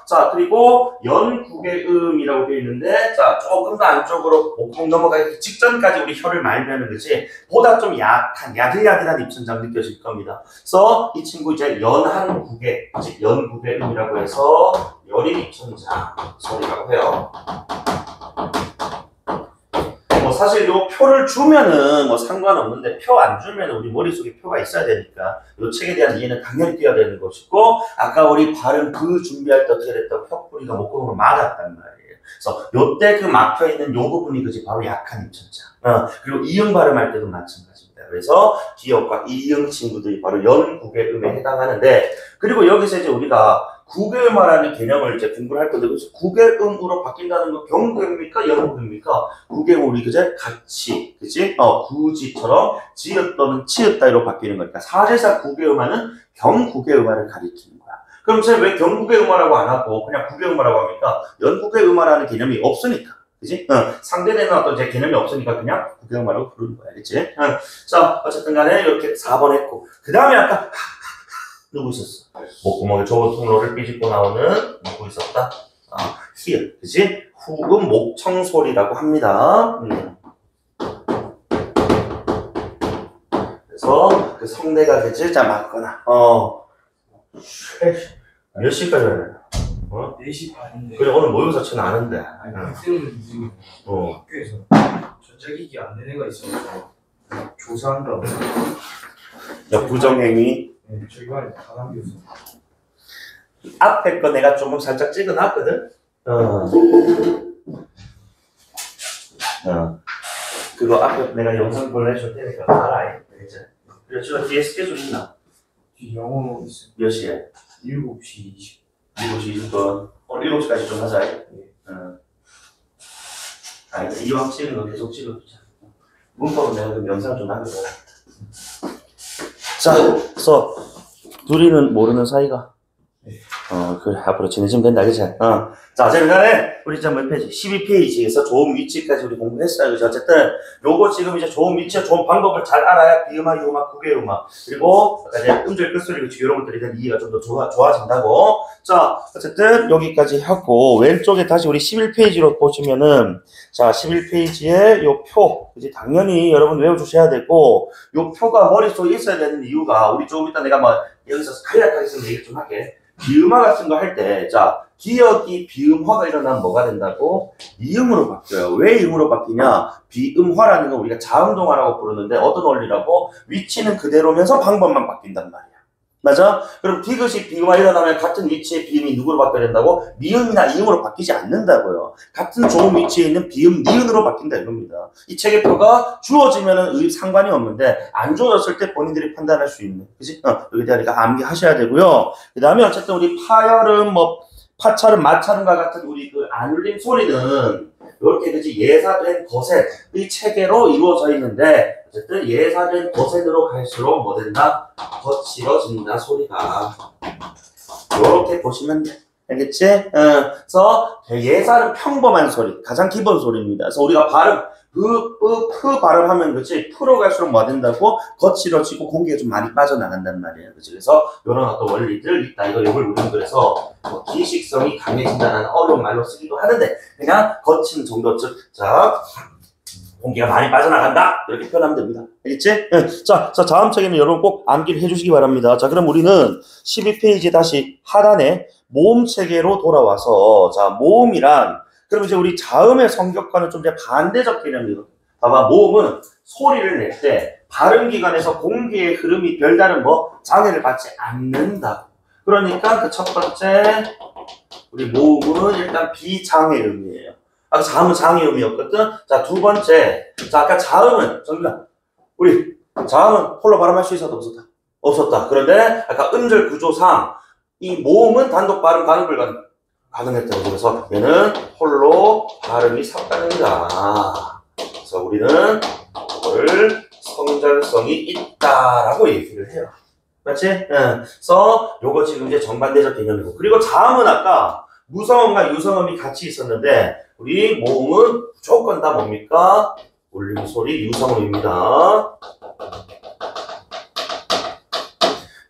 자 그리고 연구개음이라고 되어 있는데 자 조금 더 안쪽으로 목구멍 넘어가기 직전까지 우리 혀를 말면은 그치? 보다 좀 약한 야들야들한 입천장 느껴질 겁니다. 그래서 이 친구 이제 연한구개 즉 연구개음이라고 해서 여린 입천장 소리라고 해요. 뭐 사실 요 표를 주면은 뭐 상관없는데 표 안 주면은 우리 머릿속에 표가 있어야 되니까 요 책에 대한 이해는 당연히 띄어야 되는 것이고 아까 우리 발음 그 준비할 때 어떻게 됐다고 혀뿌리가 목구멍으로 막았단 말이에요. 그래서 요때 그 막혀있는 요 부분이 그지 바로 약한 입천장. 그리고 이응 발음할 때도 마찬가지입니다. 그래서 기역과 이응 친구들이 바로 연구개음에 해당하는데 그리고 여기서 이제 우리가 구개음화라는 개념을 이제 공부를 할 건데 그래서 구개음으로 바뀐다는 건 경구개음입니까? 연구개음입니까? 구개음 우리 그제 같이 그지? 구지처럼 지읒 또는 치읒 따위로 바뀌는 거니까 사실상 구개음화는 경구개음화를 가리키는 거야. 그럼 쟤 왜 경구개음화라고 안 하고 그냥 구개음화라고 합니까? 연구개음화라는 개념이 없으니까. 그지? 상대되는 어떤 이제 개념이 없으니까 그냥 구개음화라고 부르는 거야. 그치? 자, 어쨌든 간에 이렇게 4번 했고. 그 다음에 아까 누구 있었어? 목구멍에 좁은 통로를 삐집고 나오는 누구 있었다? 히읗. 그지? 후음 목청소리라고 합니다. 그래서 그 성대가 그지? 자, 맞거나. 몇 시까지 하냐? 4시 반인데. 그래, 오늘 모의고사 치는 아는데. 아니, 그때는 지금 학교에서 전자기기 안 된 애가 있어서 조사한다고. 야, 부정행위. 네, 저희가 다 남겼어. 앞에 거 내가 조금 살짝 찍어놨거든? 그거 앞에 내가 영상 보내줄 테니까 알아. 이제. 그래, 지금 뒤에 스케줄 있나? 뒤 영어 있어. 몇 시에? 7시 20분. 7시 20분. 오늘 7시까지 좀 하자. 네. 이왕 찍은 거 계속 찍어두자. 문법은 내가 그럼 영상 좀 남겨둬. 자, 그래서 둘이는 모르는 사이가. 네. 그래, 앞으로 지내시면 된다, 그치? 자, 어쨌든 우리 자 몇 페이지? 12페이지에서 좋은 위치까지 우리 공부했어요. 그죠? 어쨌든, 요거 지금 이제 좋은 위치와 좋은 방법을 잘 알아야 비음화, 유음화, 구개음화. 그리고, 아까 이제 음절, 끝소리, 그치? 이런 것들에 대한 이해가 좀 더 좋아진다고. 자, 어쨌든, 여기까지 하고, 왼쪽에 다시 우리 11페이지로 보시면은, 자, 11페이지에 요 표. 그치? 당연히 여러분 외워주셔야 되고, 요 표가 머릿속에 있어야 되는 이유가, 우리 조금 이따 내가 뭐, 여기서 간략하게 있으면 얘기 좀 할게. 비음화 같은 거 할 때, 자, 기역이 비음화가 일어나면 뭐가 된다고? 이음으로 바뀌어요. 왜 이음으로 바뀌냐? 비음화라는 건 우리가 자음동화라고 부르는데 어떤 원리라고? 위치는 그대로면서 방법만 바뀐단 말이야. 맞아? 그럼 디귿이 비음화 일어나면 같은 위치의 비음이 누구로 바뀌어야 된다고? 미음이나 이음으로 바뀌지 않는다고요. 같은 좋은 위치에 있는 비음, 니은으로 바뀐다 이겁니다. 이 책의 표가 주어지면은 상관이 없는데 안 주어졌을 때 본인들이 판단할 수 있는. 그치? 여기에 대한 암기하셔야 되고요. 그 다음에 어쨌든 우리 파열음, 파찰음, 마찰음과 같은 우리 그 안 울림 소리는 이렇게 그지 예사된 거센 이 체계로 이루어져 있는데 어쨌든 예사된 거센으로 갈수록 뭐 된다? 거칠어진다 소리가. 이렇게 보시면 돼. 알겠지? 그래서 예사는 평범한 소리, 가장 기본 소리입니다. 그래서 우리가 발음 프 발음하면 그치? 프로 갈수록 뭐 된다고? 거칠어지고 공기가 좀 많이 빠져나간단 말이에요. 그치? 그래서 이런 어떤 원리들 있다. 이걸 우리는 그래서 기식성이 강해진다는 어려운 말로 쓰기도 하는데 그냥 거친 정도 즉, 자, 공기가 많이 빠져나간다. 이렇게 표현하면 됩니다. 알겠지? 자, 다음 책에는 여러분 꼭 암기를 해주시기 바랍니다. 자, 그럼 우리는 12페이지 다시 하단에 모음 체계로 돌아와서 자, 모음이란 그럼 이제 우리 자음의 성격과는 좀 이제 반대적 개념이거든요. 봐봐, 모음은 소리를 낼 때 발음 기관에서 공기의 흐름이 별다른 뭐 장애를 받지 않는다. 그러니까 그 첫 번째 우리 모음은 일단 비장애음이에요. 아까 자음은 장애음이었거든. 자, 두 번째. 자, 아까 자음은 정답. 우리 자음은 홀로 발음할 수 있었다 없었다? 없었다. 그런데 아까 음절 구조상 이 모음은 단독 발음 가능 불가능? 가능했다. 그래서 얘는 홀로 발음이 삭가능이다. 그래서 우리는 이걸 성장성이 있다라고 얘기를 해요. 맞지? 응. 그래서 요거 지금 이제 정반대적 개념이고. 그리고 자음은 아까 무성음과 유성음이 같이 있었는데 우리 모음은 무조건 다 뭡니까? 울림소리 유성음입니다.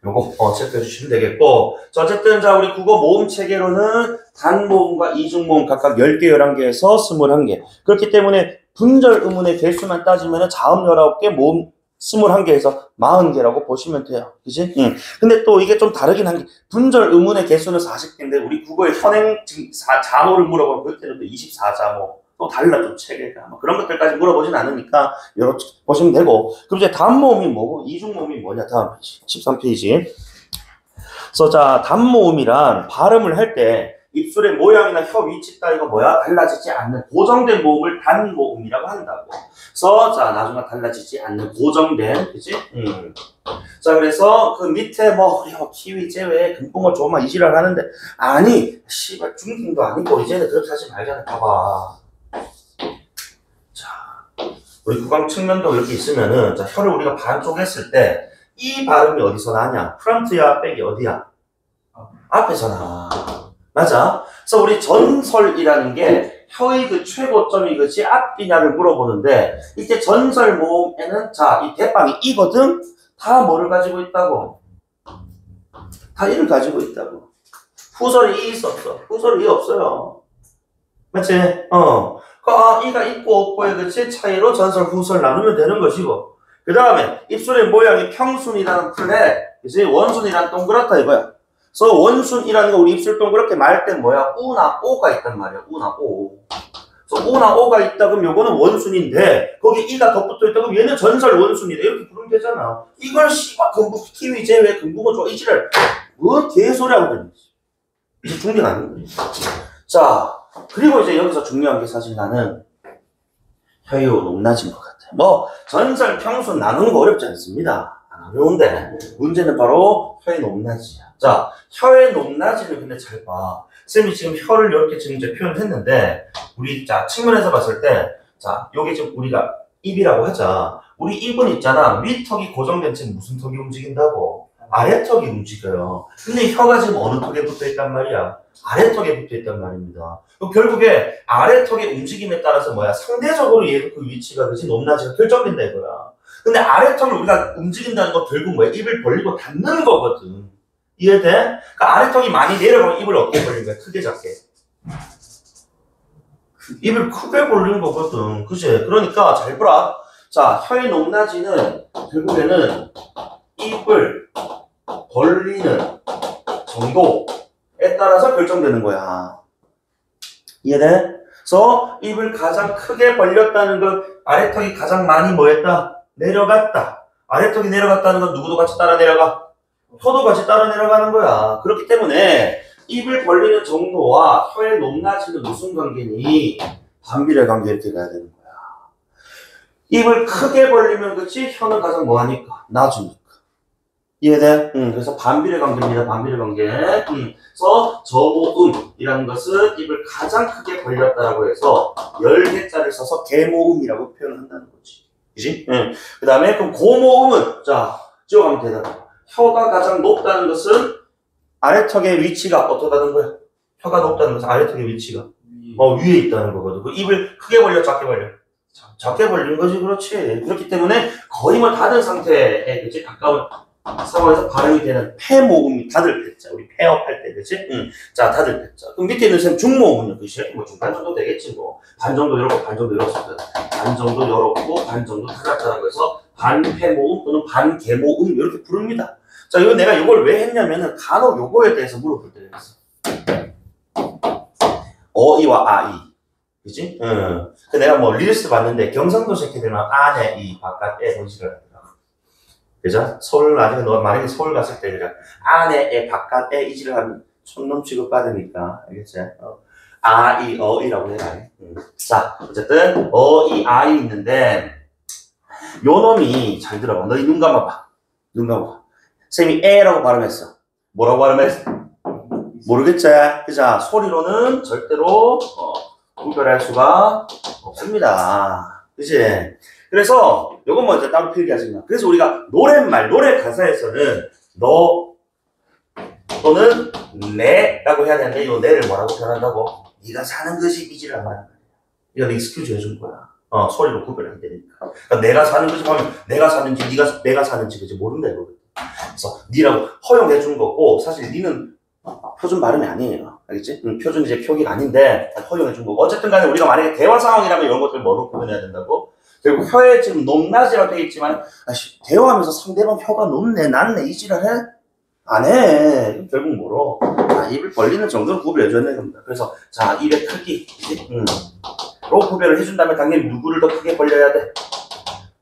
요거 체크해 주시면 되겠고. 자, 어쨌든 자 우리 국어 모음 체계로는 단모음과 이중모음 각각 10개, 11개에서 21개. 그렇기 때문에 분절 의문의 개수만 따지면 자음 19개, 모음 21개에서 40개라고 보시면 돼요. 그지? 응. 근데 또 이게 좀 다르긴 한 게, 분절 의문의 개수는 40개인데, 우리 국어의 현행 자모를 물어보면 그때는 또 24자모. 또 달라, 좀 체계가. 뭐 그런 것들까지 물어보진 않으니까, 이렇게 보시면 되고. 그럼 이제 단모음이 뭐고, 이중모음이 뭐냐? 다음 페이지. 13페이지. 그래서 자, 단모음이란 발음을 할 때, 입술의 모양이나 혀 위치 따위가 뭐야? 달라지지 않는 고정된 모음을 단모음이라고 한다고. 그래서 자 나중에 달라지지 않는 고정된, 그치? 자 그래서 그 밑에 뭐 키위, 제외, 금붕어, 조마 이 지랄 하는데 아니 씨발 중딩도 아니고 이제는 그렇게 하지 말자는 봐봐. 자 우리 구강 측면도 이렇게 있으면은 자 혀를 우리가 반쪽 했을 때 이 발음이 어디서 나냐? 프런트야 백이 어디야? 앞에서 나. 맞아. 그래서 우리 전설이라는 게 혀의 그 최고점이 그치 앞이냐를 물어보는데 이때 전설 모음에는 자 이 대빵이 이거든 다 뭐를 가지고 있다고? 다 이를 가지고 있다고. 후설이 이 있었어. 후설이 이 없어요. 맞지? 이가 있고 없고의 그치 차이로 전설 후설 나누면 되는 것이고 그 다음에 입술의 모양이 평순이라는 플랫 그치 원순이란 동그랗다 이거야. 그래서 원순이라는 거 우리 입술 동그랗게 말 때 뭐야? 우나 오가 있단 말이야. 우나 오. 그래서 우나 오가 있다 그럼 요거는 원순인데 거기 이가 덧붙어 있다 그럼 얘는 전설 원순이다. 이렇게 부르면 되잖아. 이걸 씨발 금붕 키위 제외 금붕어 좋아 이지랄 뭐 개소리 하고 그러니. 이제 중딩 아닌 거지. 자 그리고 이제 여기서 중요한 게 사실 나는 혀의 높낮인 것 같아. 뭐 전설 평순 나누는 거 어렵지 않습니다. 안 어려운데 문제는 바로 혀의 높낮이야. 자, 혀의 높낮이를 근데 잘 봐. 쌤이 지금 혀를 이렇게 지금 이제 표현했는데, 우리, 자, 측면에서 봤을 때, 자, 요게 지금 우리가 입이라고 하자. 우리 입은 있잖아. 윗턱이 고정된 채 무슨 턱이 움직인다고? 아래턱이 움직여요. 근데 혀가 지금 어느 턱에 붙어 있단 말이야? 아래턱에 붙어 있단 말입니다. 그럼 결국에 아래턱의 움직임에 따라서 뭐야? 상대적으로 얘도 그 위치가, 그치? 높낮이가 결정된다 이거야. 근데 아래턱을 우리가 움직인다는 건 결국 뭐야? 입을 벌리고 닫는 거거든. 이해돼? 그러니까 아래턱이 많이 내려가면 입을 어떻게 벌리는 거야? 크게 작게. 입을 크게 벌리는 거거든. 그치? 그러니까 잘 보라. 자, 혀의 높낮이는 결국에는 입을 벌리는 정도에 따라서 결정되는 거야. 이해돼? 그래서 입을 가장 크게 벌렸다는 건 아래턱이 가장 많이 뭐했다? 내려갔다. 아래턱이 내려갔다는 건 누구도 같이 따라 내려가? 혀도 같이 따라 내려가는 거야. 그렇기 때문에 입을 벌리는 정도와 혀의 높낮이는 무슨 관계니? 반비례 관계 이렇게 가야 되는 거야. 입을 크게 벌리면 그치? 혀는 가장 뭐하니까? 낮으니까. 이해돼? 그래서 반비례 관계입니다. 반비례 관계. 그래서 저모음이라는 것은 입을 가장 크게 벌렸다라고 해서 10개짜리를 써서 개모음이라고 표현한다는 거지. 그치? 그 다음에 그럼 고모음은 자, 지워가면 되잖아. 혀가 가장 높다는 것은 아래턱의 위치가 어떻다는 거야? 혀가 높다는 것은 아래턱의 위치가 위에 있다는 거거든. 그 입을 크게 벌려, 작게 벌려? 작게 벌리는 거지, 그렇지. 그렇기 때문에 거의 뭐 닫은 상태에 그치? 가까운 상황에서 발음이 되는 폐모음이 닫을 패자. 우리 폐업할 때, 그치? 자, 닫을 패자. 그럼 밑에 있는 셈 중모음은요, 그치? 뭐 중간 정도 되겠지, 뭐. 반 정도 열었고, 반 정도 열었을 때. 반 정도 열었고, 반 정도 닫았다라고 해서 반폐모음 또는 반개모음 이렇게 부릅니다. 자, 이거 내가 이걸 왜 했냐면은 간혹 요거에 대해서 물어볼 때가 있어. 어이와 아이. 그치? 그 내가 뭐 릴스 봤는데 경상도 새끼들만 안에 이 바깥에 본식을 하더라고. 그죠? 서울 나중에 너 만약에 서울 갔을 때 그죠? 안에 애 바깥에 이지를 하면 촌놈 취급받으니까 알겠지? 아, 이, 이라고 해라. 자, 어쨌든 이, 아이 있는데 요 놈이 잘 들어봐. 너희 눈 감아봐. 눈 감아봐. 쌤이 에라고 발음했어. 뭐라고 발음했어? 모르겠지? 그자 소리로는 절대로 구별할 수가 없습니다. 그치? 그래서 요건 먼저 따로 필기하지 마. 그래서 우리가 노랫말, 노래 가사에서는 너 또는 내라고 해야 되는데 요 내를 뭐라고 표현한다고? 네가 사는 것이 삐지를 안 하는 거야. 이거 익스큐즈 해준 거야. 소리로 구별하게 되니까. 그러니까 내가 사는 것이 하면 내가 사는지 내가 사는지 그지 모른다 이거. 그래서 니라고 허용해 준 거고 사실 니는 표준 발음이 아니에요. 알겠지? 표준 이제 표기가 아닌데 허용해 준 거고 어쨌든 간에 우리가 만약에 대화 상황이라면 이런 것들 뭐로 구분해야 된다고? 결국 혀에 지금 높낮이라고 되어 있지만 대화하면서 상대방 혀가 높네 낮네 이 지랄해? 안 해. 결국 뭐로? 입을 벌리는 정도로 구별해줘야 되는 겁니다. 그래서 자 입의 크기 로 구별을 해준 다음에 당연히 누구를 더 크게 벌려야 돼?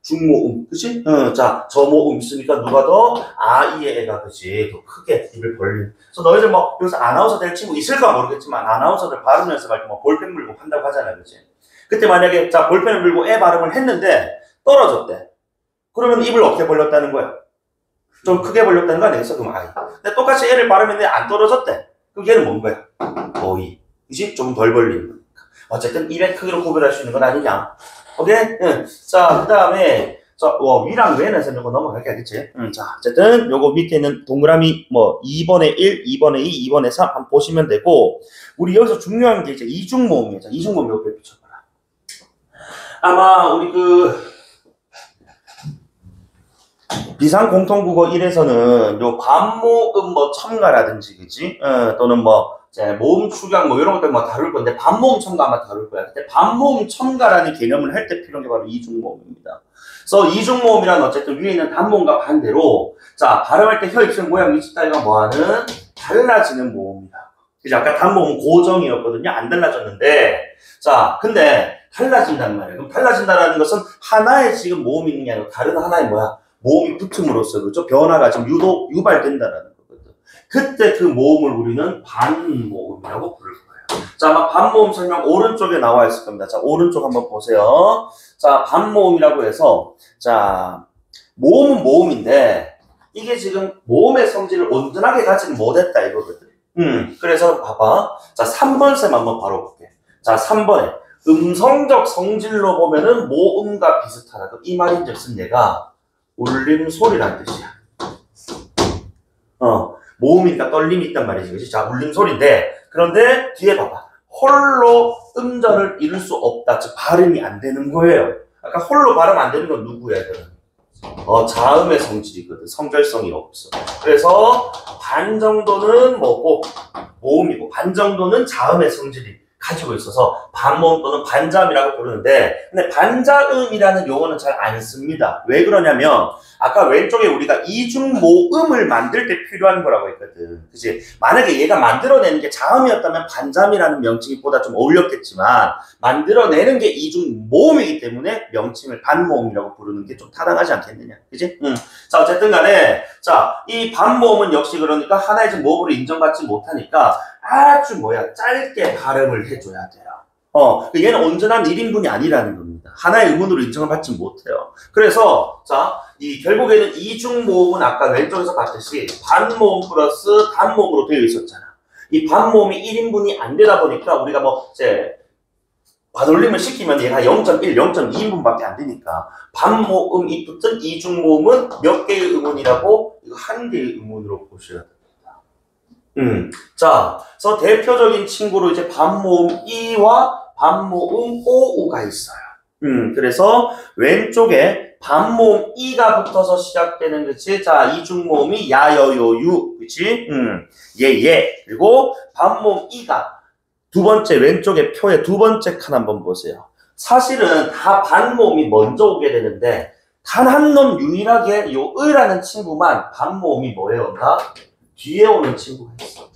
중모음, 그치? 자, 저모음 있으니까 누가 더? 이의 애가, 그치? 더 크게 입을 벌린. 그래서 너희들 뭐, 여기서 아나운서 될 친구 있을까 모르겠지만, 아나운서들 발음 연습할 때 뭐, 볼펜 물고 한다고 하잖아, 그치? 그때 만약에, 자, 볼펜을 물고 애 발음을 했는데, 떨어졌대. 그러면 입을 어떻게 벌렸다는 거야? 좀 크게 벌렸다는 거 아니겠어? 그럼 아이. 근데 똑같이 애를 발음했는데 안 떨어졌대. 그럼 얘는 뭔 거야? 어이. 그치? 좀 덜 벌리는 거니까. 어쨌든 입의 크기로 구별할 수 있는 건 아니냐. 오케이? 응. 자, 그 다음에, 위랑 외는 이거 넘어갈게, 알겠지? 자, 어쨌든, 요거 밑에 있는 동그라미, 2번에 1, 2번에 2, 2번에 3, 한번 보시면 되고, 우리 여기서 중요한 게 이제 이중모음이에요. 자, 이중모음 요거 비춰봐라. 아마, 우리 비상공통국어 1에서는 요 반모음 첨가라든지, 그지? 또는 모음 축약 이런 것들 다룰 건데 반모음 첨가 아마 다룰 거야. 근데 반모음 첨가라는 개념을 할 때 필요한 게 바로 이중모음입니다. 그래서 이중모음이란 어쨌든 위에 있는 단모음과 반대로 자 발음할 때 혀 입술 모양 위치 따위가 뭐하는 달라지는 모음이다. 그죠? 아까 단모음은 고정이었거든요. 안 달라졌는데 자 근데 달라진단 말이에요. 그럼 달라진다라는 것은 하나의 지금 모음이 있는 게 아니고 다른 하나의 모음이 붙음으로써 그죠? 변화가 지금 유발된다라는 거거든. 그때 그 모음을 우리는 반모음이라고 부를 거예요. 자, 아마 반모음 설명 오른쪽에 나와 있을 겁니다. 자, 오른쪽 한번 보세요. 자, 반모음이라고 해서 자, 모음은 모음인데 이게 지금 모음의 성질을 온전하게 가지는 못했다 이거거든. 그래서 봐봐. 자, 3번 셈 한번 바로 볼게. 자, 3번에 음성적 성질로 보면은 모음과 비슷하다. 이 말인즉슨 얘가 울림소리란 뜻이야. 모음이니까 떨림이 있단 말이지, 그치? 자, 울림소리인데, 그런데 뒤에 봐봐. 홀로 음절을 이룰 수 없다. 즉, 발음이 안 되는 거예요. 아까 홀로 발음 안 되는 건 누구야, 이거는? 자음의 성질이거든. 성결성이 없어. 그래서, 반 정도는 모음이고, 반 정도는 자음의 성질이 가지고 있어서 반모음 또는 반자음이라고 부르는데 근데 반자음이라는 용어는 잘 안 씁니다. 왜 그러냐면 아까 왼쪽에 우리가 이중모음을 만들 때 필요한 거라고 했거든. 그치? 만약에 얘가 만들어내는 게 자음이었다면 반자음이라는 명칭이 보다 좀 어울렸겠지만 만들어내는 게 이중모음이기 때문에 명칭을 반모음이라고 부르는 게 좀 타당하지 않겠느냐. 그치? 자 어쨌든 간에 자 이 반모음은 역시 그러니까 하나의 좀 모음으로 인정받지 못하니까 아주 짧게 발음을 해줘야 돼요. 얘는 온전한 1인분이 아니라는 겁니다. 하나의 음운으로 인정을 받지 못해요. 그래서, 자, 결국에는 이중모음은 아까 왼쪽에서 봤듯이 반모음 플러스 단모음으로 되어 있었잖아. 이 반모음이 1인분이 안 되다 보니까 우리가 반올림을 시키면 얘가 0.1, 0.2인분밖에 안 되니까 반모음이 붙은 이중모음은 몇 개의 음운이라고? 이거 한 개의 음운으로 보셔야 돼요. 자, 그래서 대표적인 친구로 이제 반모음 이와 반모음 오우가 있어요. 그래서 왼쪽에 반모음 이가 붙어서 시작되는 그치? 자, 이중모음이 야여요유, 그치? 예. 그리고 반모음 이가 두 번째 왼쪽에 표의 두 번째 칸 한번 보세요. 사실은 다 반모음이 먼저 오게 되는데 단 한 놈 유일하게 요 으라는 친구만 반모음이 뭐예요? 뒤에 오는 친구가 있어.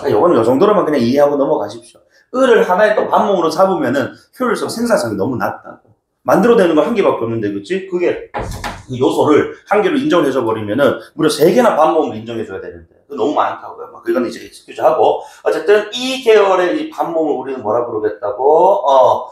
이거는 이 정도로만 그냥 이해하고 넘어가십시오. 을을 하나의 또 반모음으로 잡으면은 효율성, 생산성이 너무 낮다고. 만들어내는 거 한 개밖에 없는데, 그치? 그게 그 요소를 한 개로 인정을 해줘 버리면은 무려 3개나 반모음을 인정해줘야 되는데 그거 너무 많다고요. 막 그건 이제 익스큐즈 하고 어쨌든 이 계열의 이 반모음을 우리는 뭐라 부르겠다고?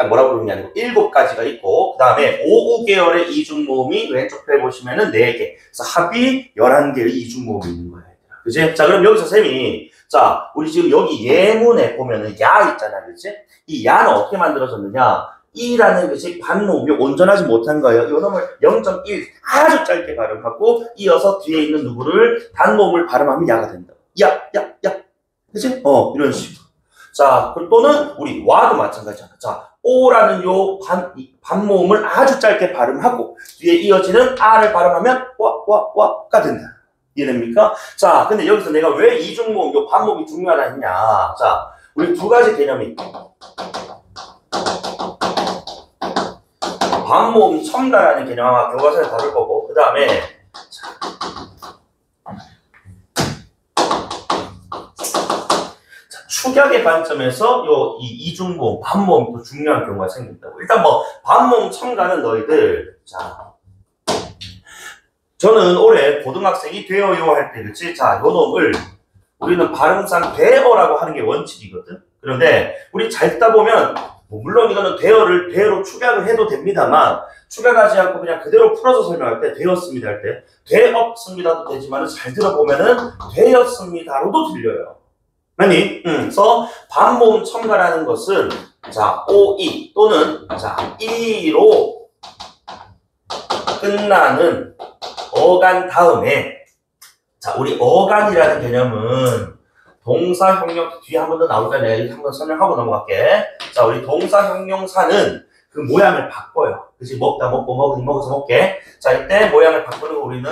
뭐라 부르는 게 아니고 7가지가 있고 그 다음에 5, 5계열의 이중모음이 왼쪽 배 보시면은 4개. 그래서 합이 11개의 이중모음이 있는 거예요. 그지? 자, 그럼 여기서 쌤이 자, 우리 지금 여기 예문에 보면은 야 있잖아, 그치? 이 야는 어떻게 만들어졌느냐? 이라는 것이 반모음이 온전하지 못한 거예요. 이 놈을 0.1 아주 짧게 발음하고 이어서 뒤에 있는 누구를 단모음을 발음하면 야가 된다. 야, 야, 야. 그치? 이런 식으로. 자, 또는 우리 와도 마찬가지잖아. 자, 오라는 요 반모음을 아주 짧게 발음하고 뒤에 이어지는 아를 발음하면 와가 된다. 이해됩니까? 자, 근데 여기서 내가 왜 이중모음, 요 반모음이 중요하다 했냐. 자, 우리 2가지 개념이 있다. 반모음 첨가라는 개념 아마 교과서에 다룰 거고, 그 다음에 축약의 관점에서 이 이중모음, 반모음이 또 중요한 경우가 생긴다고. 일단 뭐 반모음 첨가는 너희들 자, 저는 올해 고등학생이 되어요 할 때 그치? 자, 요 놈을 우리는 발음상 되어라고 하는 게 원칙이거든. 그런데 우리 잘 듣다 보면 물론 이거는 되어를 되어로 축약을 해도 됩니다만 축약하지 않고 그냥 그대로 풀어서 설명할 때 되었습니다 할 때 되었습니다도 되지만 잘 들어보면은 되었습니다로도 들려요. 아니, 그래서 반모음 첨가라는 것은 자, OE 또는 자, E로 끝나는 어간 다음에 자, 우리 어간이라는 개념은 동사 형용 뒤에 한 번 더 나오니까 내가 한번 설명하고 넘어갈게. 자, 우리 동사 형용사는 그 모양을 바꿔요. 그치? 먹다 먹고 먹으니 먹어서 먹게. 자, 이때 모양을 바꾸는 거 우리는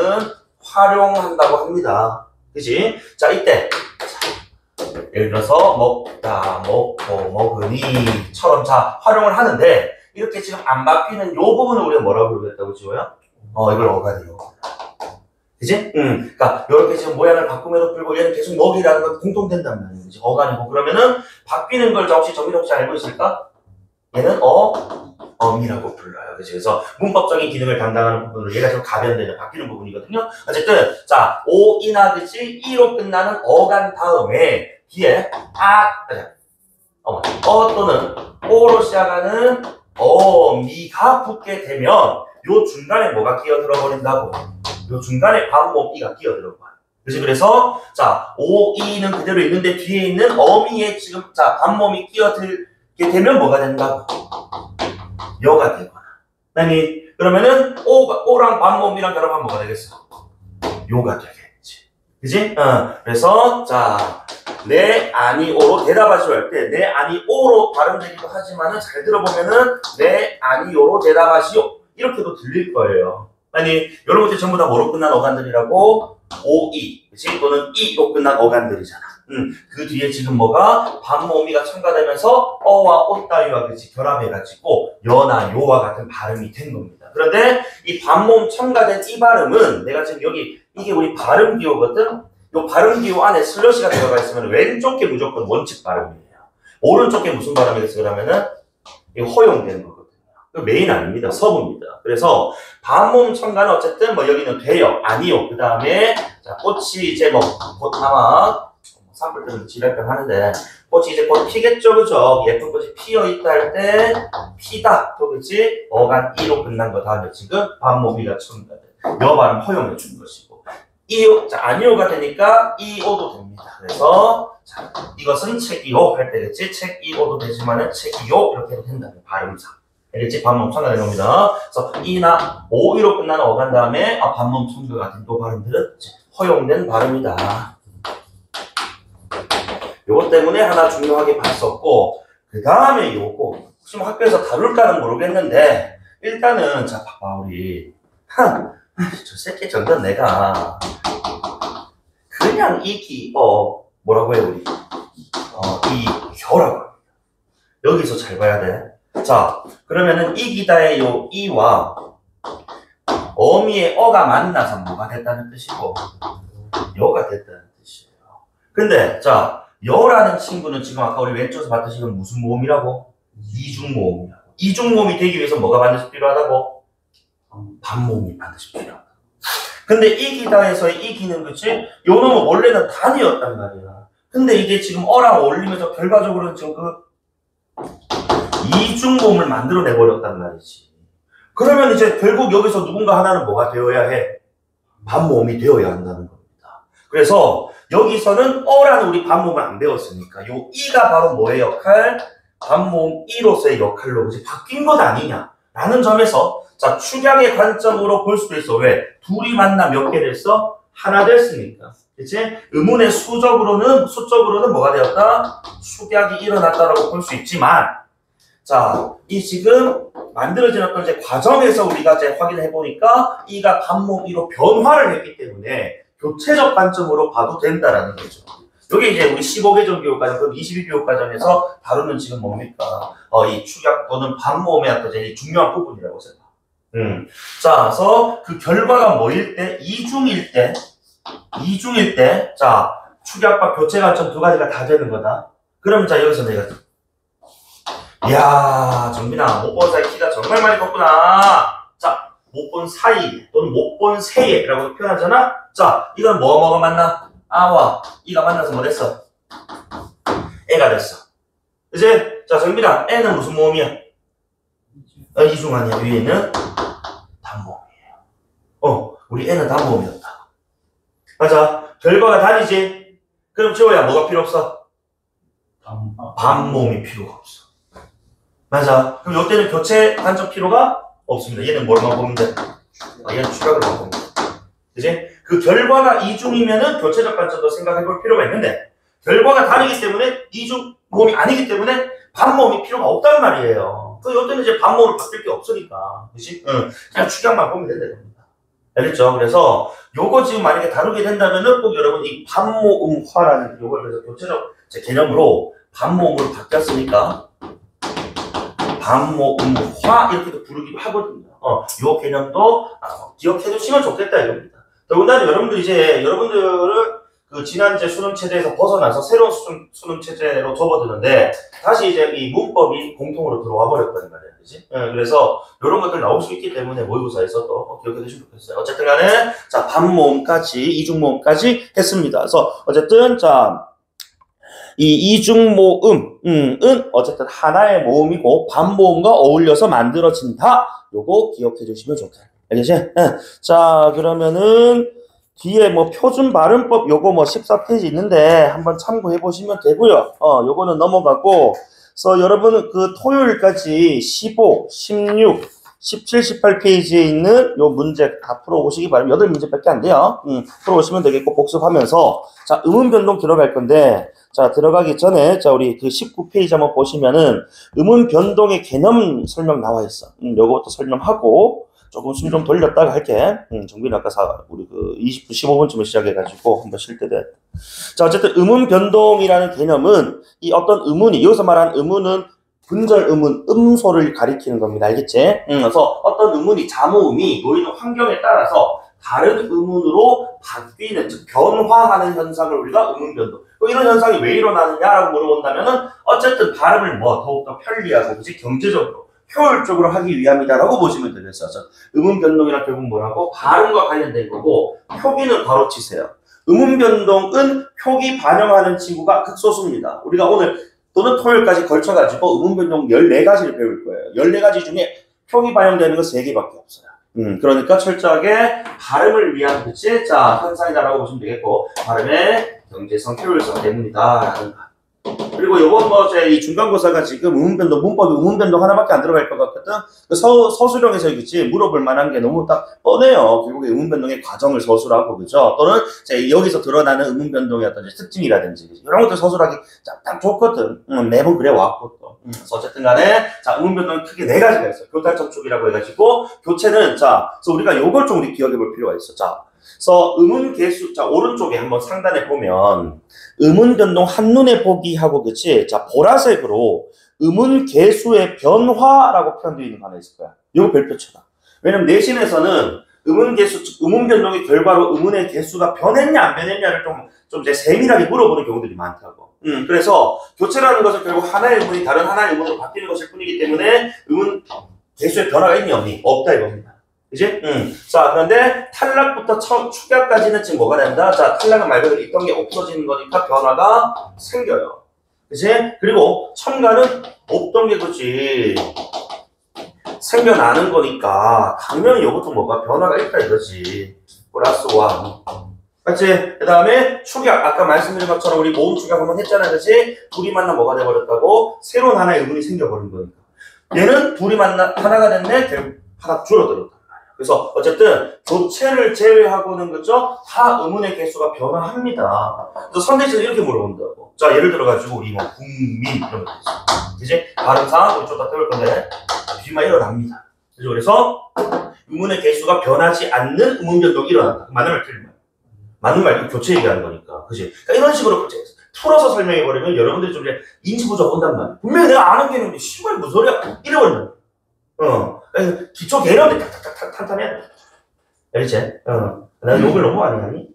활용한다고 합니다. 그치? 자, 이때 예를 들어서 먹다 먹고 먹으니처럼 자 활용을 하는데 이렇게 지금 안 바뀌는 요 부분을 우리가 뭐라고 부르겠다고 지호야? 이걸 어간이요. 그치? 그러니까 이렇게 지금 모양을 바꾸면서 불고 얘는 계속 먹이라는 건 공통된단 말이지. 어간이고 그러면은 바뀌는 걸 혹시 정민 혹시 알고 있을까? 얘는 엄이라고 불러요. 그치? 그래서 문법적인 기능을 담당하는 부분으로 얘가 좀 가변되는 바뀌는 부분이거든요. 어쨌든 자 오이나 그치? 이로 끝나는 어간 다음에 뒤에 또는 오로 시작하는 어미가 붙게 되면 요 중간에 뭐가 끼어들어 버린다고? 요 중간에 반모음 이가 끼어들어 버려. 그래서 자 오이는 그대로 있는데 뒤에 있는 어미에 지금 자 반모음이 끼어들게 되면 뭐가 된다고? 여가 되거나. 아니 그러면은 오랑 반모음이랑 결합하면 뭐가 되겠어? 요가 되겠지. 그지? 그래서 자 네, 아니, 오로 대답하시오 할 때, 네, 아니, 오로 발음되기도 하지만은 잘 들어보면은, 네, 아니, 오로 대답하시오. 이렇게도 들릴 거예요. 아니, 이런 것들이 전부 다 뭐로 끝난 어간들이라고? 오이. 그치? 또는 이로 끝난 어간들이잖아. 그 뒤에 지금 뭐가? 반모음이가 첨가되면서, 어와 오 따위와 같이 결합해가지고, 여나 요와 같은 발음이 된 겁니다. 그런데 이 반모음 첨가된 이 발음은, 내가 지금 여기, 이게 우리 발음 기호거든? 요 발음 기호 안에 슬러시가 들어가 있으면 왼쪽 게 무조건 원칙 발음이에요. 오른쪽 게 무슨 발음이겠어요? 그러면은 이거 허용되는 거거든요. 메인 아닙니다. 서부입니다. 그래서 반모음 첨가는 어쨌든 뭐 여기는 돼요, 아니요. 그 다음에 자 꽃이 이제 뭐 곧 아마 산불 때문에 지랄병 하는데 꽃이 이제 곧 피겠죠, 그죠? 예쁜 꽃이 피어 있다 할 때 피다, 또 그렇지? 어간 이로 끝난 거 다음에 지금 반모음이가 첨가돼. 여 발음 허용해 준 것이고. 이오, 자, 아니오가 되니까 이오도 됩니다. 그래서, 자, 이것은 책이오 할 때겠지? 책이오도 되지만은 책이오 이렇게 해도 된다는 발음상. 알겠지? 반모음 첨가된 겁니다. 그래서 이나 오이로 끝나는 어간 다음에 반모음 첨가 같은 또 발음들은 허용된 발음이다. 요것 때문에 하나 중요하게 봤었고, 그 다음에 요거, 혹시 뭐 학교에서 다룰까는 모르겠는데, 일단은, 자, 봐봐, 우리. 저 새끼 정도는 내가 그냥 뭐라고 해 우리 이겨라고 합니다. 여기서 잘 봐야 돼. 자 그러면은 이기다의 요 이와 어미의 어가 만나서 뭐가 됐다는 뜻이고 여가 됐다는 뜻이에요. 근데 자 여라는 친구는 지금 아까 우리 왼쪽에서 봤듯이 이건 무슨 모음이라고? 이중모음이라고. 이중모음이 되기 위해서 뭐가 반드시 필요하다고? 반모음이 반드시 필요하다. 근데 이기다에서의 이기는 거지 요 놈은 원래는 단이었단 말이야. 근데 이게 지금 어랑 어울리면서 결과적으로는 지금 그 이중모음을 만들어내버렸단 말이지. 그러면 이제 결국 여기서 누군가 하나는 뭐가 되어야 해? 반모음이 되어야 한다는 겁니다. 그래서 여기서는 어라는 우리 반모음을 안 배웠으니까 요 이가 바로 뭐의 역할? 반모음 이로서의 역할로 이제 바뀐 것 아니냐 라는 점에서 자 축약의 관점으로 볼 수도 있어. 왜? 둘이 만나 몇 개 됐어? 하나 됐으니까. 그치? 의문의 수적으로는 뭐가 되었다? 축약이 일어났다라고 볼 수 있지만 자, 이 지금 만들어진 어떤 이제 과정에서 우리가 이제 확인해 보니까 이가 반모음 이로 변화를 했기 때문에 교체적 관점으로 봐도 된다라는 거죠. 여기 이제 우리 15개정 교육과정, 그럼 22교육 과정에서 다루는 지금 뭡니까? 이 축약 또는 반모음의 어떤 이제 중요한 부분이라고 생각. 자, 그래서 그 결과가 뭐일 때? 이중일 때, 자, 축약과 교체 관점 두 가지가 다 되는 거다. 그러면 자, 여기서 내가 이야, 정민아, 못 본 사이 키가 정말 많이 컸구나. 자, 못 본 사이 또는 못 본 새에라고 표현하잖아. 자, 이건 뭐가 만나? 아와 이가 만나서 뭐 됐어? 애가 됐어. 이제 자, 정민아, 애는 무슨 모음이야? 이중 아니야. 위에는 단모음이에요. 우리 애는 단모음이었다. 맞아. 결과가 다르지. 그럼 지호야, 뭐가 필요 없어? 반모음이 필요가 없어. 맞아. 그럼 이때는 교체 관점 필요가 없습니다. 얘는 뭘만 보면 돼? 얘는 축약을만 보면 돼. 그치? 그 결과가 이중이면은 교체적 관점도 생각해 볼 필요가 있는데, 결과가 다르기 때문에 이중 모음이 아니기 때문에 반모음이 필요가 없단 말이에요. 그 이때는 이제 반모음을 바뀔 게 없으니까. 그치? 그냥 축약만 보면 된다는 겁니다. 알겠죠? 그래서 요거 지금 만약에 다루게 된다면은 꼭 여러분 이 반모음화라는 요걸 그래서 교체적 개념으로 반모음으로 바뀌었으니까 반모음화 이렇게도 부르기도 하거든요. 요 개념도 기억해 두시면 좋겠다 이겁니다. 더군다나 여러분들을 그 지난 이제 수능 체제에서 벗어나서 새로운 수능 체제로 접어드는데 다시 이제 이 문법이 공통으로 들어와 버렸다는 말이야, 그지? 그래서 이런 것들 나올 수 있기 때문에 모의고사에서 또 기억해 두시면 좋겠어요. 어쨌든 간에 자 반모음까지 이중모음까지 했습니다. 그래서 어쨌든 자. 이 이중모음은 어쨌든 하나의 모음이고 반모음과 어울려서 만들어진다. 요거 기억해 주시면 좋겠다. 알겠지? 자, 그러면은 뒤에 뭐 표준 발음법 요거 뭐 14페이지 있는데 한번 참고해 보시면 되고요. 요거는 넘어가고 그래서 여러분은 그 토요일까지 15, 16, 17, 18페이지에 있는 요 문제 다 풀어오시기 바랍니다. 8문제밖에 안 돼요. 풀어오시면 되겠고 복습하면서 자, 음운 변동 들어갈 건데 자, 들어가기 전에, 자, 우리 그 19페이지 한번 보시면은, 음운 변동의 개념 설명 나와 있어. 요거부터 설명하고, 조금 숨 좀 돌렸다가 할게. 정빈 아까 우리 그 20분, 15분쯤에 시작해가지고, 한번 쉴 때 돼. 자, 어쨌든 음운 변동이라는 개념은, 이 어떤 음운이, 여기서 말하는 음운은 분절 음운, 음소를 가리키는 겁니다. 알겠지? 그래서 어떤 음운이, 자모음이 놓이는 환경에 따라서 다른 음운으로 바뀌는, 즉, 변화하는 현상을 우리가 음운 변동. 이런 현상이 왜 일어나느냐라고 물어본다면은 어쨌든 발음을 더욱더 편리하고 그치 경제적으로 효율적으로 하기 위함이다라고 보시면 되겠어요. 음운 변동이란 결국 뭐라고? 발음과 관련된 거고 표기는 바로 치세요. 음운 변동은 표기 반영하는 친구가 극소수입니다. 우리가 오늘 또는 토요일까지 걸쳐가지고 음운 변동 14가지를 배울 거예요. 14가지 중에 표기 반영되는 거 3개밖에 없어요. 그러니까 철저하게 발음을 위한 그치? 자, 현상이다라고 보시면 되겠고 발음의 경제성, 효율성 때문이다라는 거. 그리고 요번 이 중간고사가 지금 음운변동, 문법이 음운변동 하나밖에 안 들어갈 것 같거든? 그 서술형에서 그치? 물어볼 만한 게 너무 딱 뻔해요. 결국에 음운변동의 과정을 서술하고, 그죠? 또는 여기서 드러나는 음운변동의 어떤 특징이라든지, 그치? 이런 것들 서술하기 딱 좋거든. 매번 그래 왔고 또. 그래서 어쨌든 간에, 자, 음운변동은 크게 4가지가 있어요. 교탈접촉이라고 해가지고, 교체는, 자, 그래서 우리가 요걸 좀 우리 기억해 볼 필요가 있어. 자, 그래서 음운 개수, 자, 오른쪽에 한번 상단에 보면, 음운 변동 한눈에 보기 하고, 그치? 자, 보라색으로 음운 개수의 변화라고 표현되어 있는 거 하나 있을 거야. 이거 별표 쳐봐. 왜냐면 내신에서는 음운 개수, 즉, 음운 변동의 결과로 음운의 개수가 변했냐, 안 변했냐를 좀 이제 세밀하게 물어보는 경우들이 많다고. 그래서 교체라는 것은 결국 하나의 음운이 다른 하나의 음운으로 바뀌는 것일 뿐이기 때문에 음운 개수의 변화가 있니, 없니? 없다 이겁니다. 그지? 자, 그런데 탈락부터 축약까지는 지금 뭐가 된다? 자, 탈락은 말 그대로 있던 게 없어지는 거니까 변화가 생겨요. 그지? 그리고 첨가는 없던 게 그지? 생겨나는 거니까 당연히 이것도 뭐가 변화가 있다 이거지. 플러스 1. 맞지? 그 다음에 축약. 아까 말씀드린 것처럼 우리 모음 축약 한번 했잖아. 그치? 둘이 만나 뭐가 돼버렸다고? 새로운 하나의 의문이 생겨버린 거니까. 얘는 둘이 만나 하나가 됐네? 결국 하나 줄어들었다. 그래서 어쨌든 교체를 제외하고는 그죠? 다 의문의 개수가 변화합니다. 그래서 선택지는 이렇게 물어본다고. 자, 예를 들어가지고 우리 뭐 국민 이런 거 있어. 그치? 발음상 우리 좀 다 배울 건데 비만 일어납니다. 그래서 의문의 개수가 변하지 않는 의문 변동이 일어난다. 맞는 말 틀린 말. 맞는 말이 교체 얘기하는 거니까. 그치? 그러니까 이런 식으로 풀어서 설명해버리면 여러분들이 좀 이제 인지 부족 온단 말이야. 분명히 내가 아는 게 있는데 씨발 무슨 소리야? 이래버린다. 기초 개념들 탁탁탁 탄탄해야 돼. 알겠지? 내가 욕을 너무 많이 하니?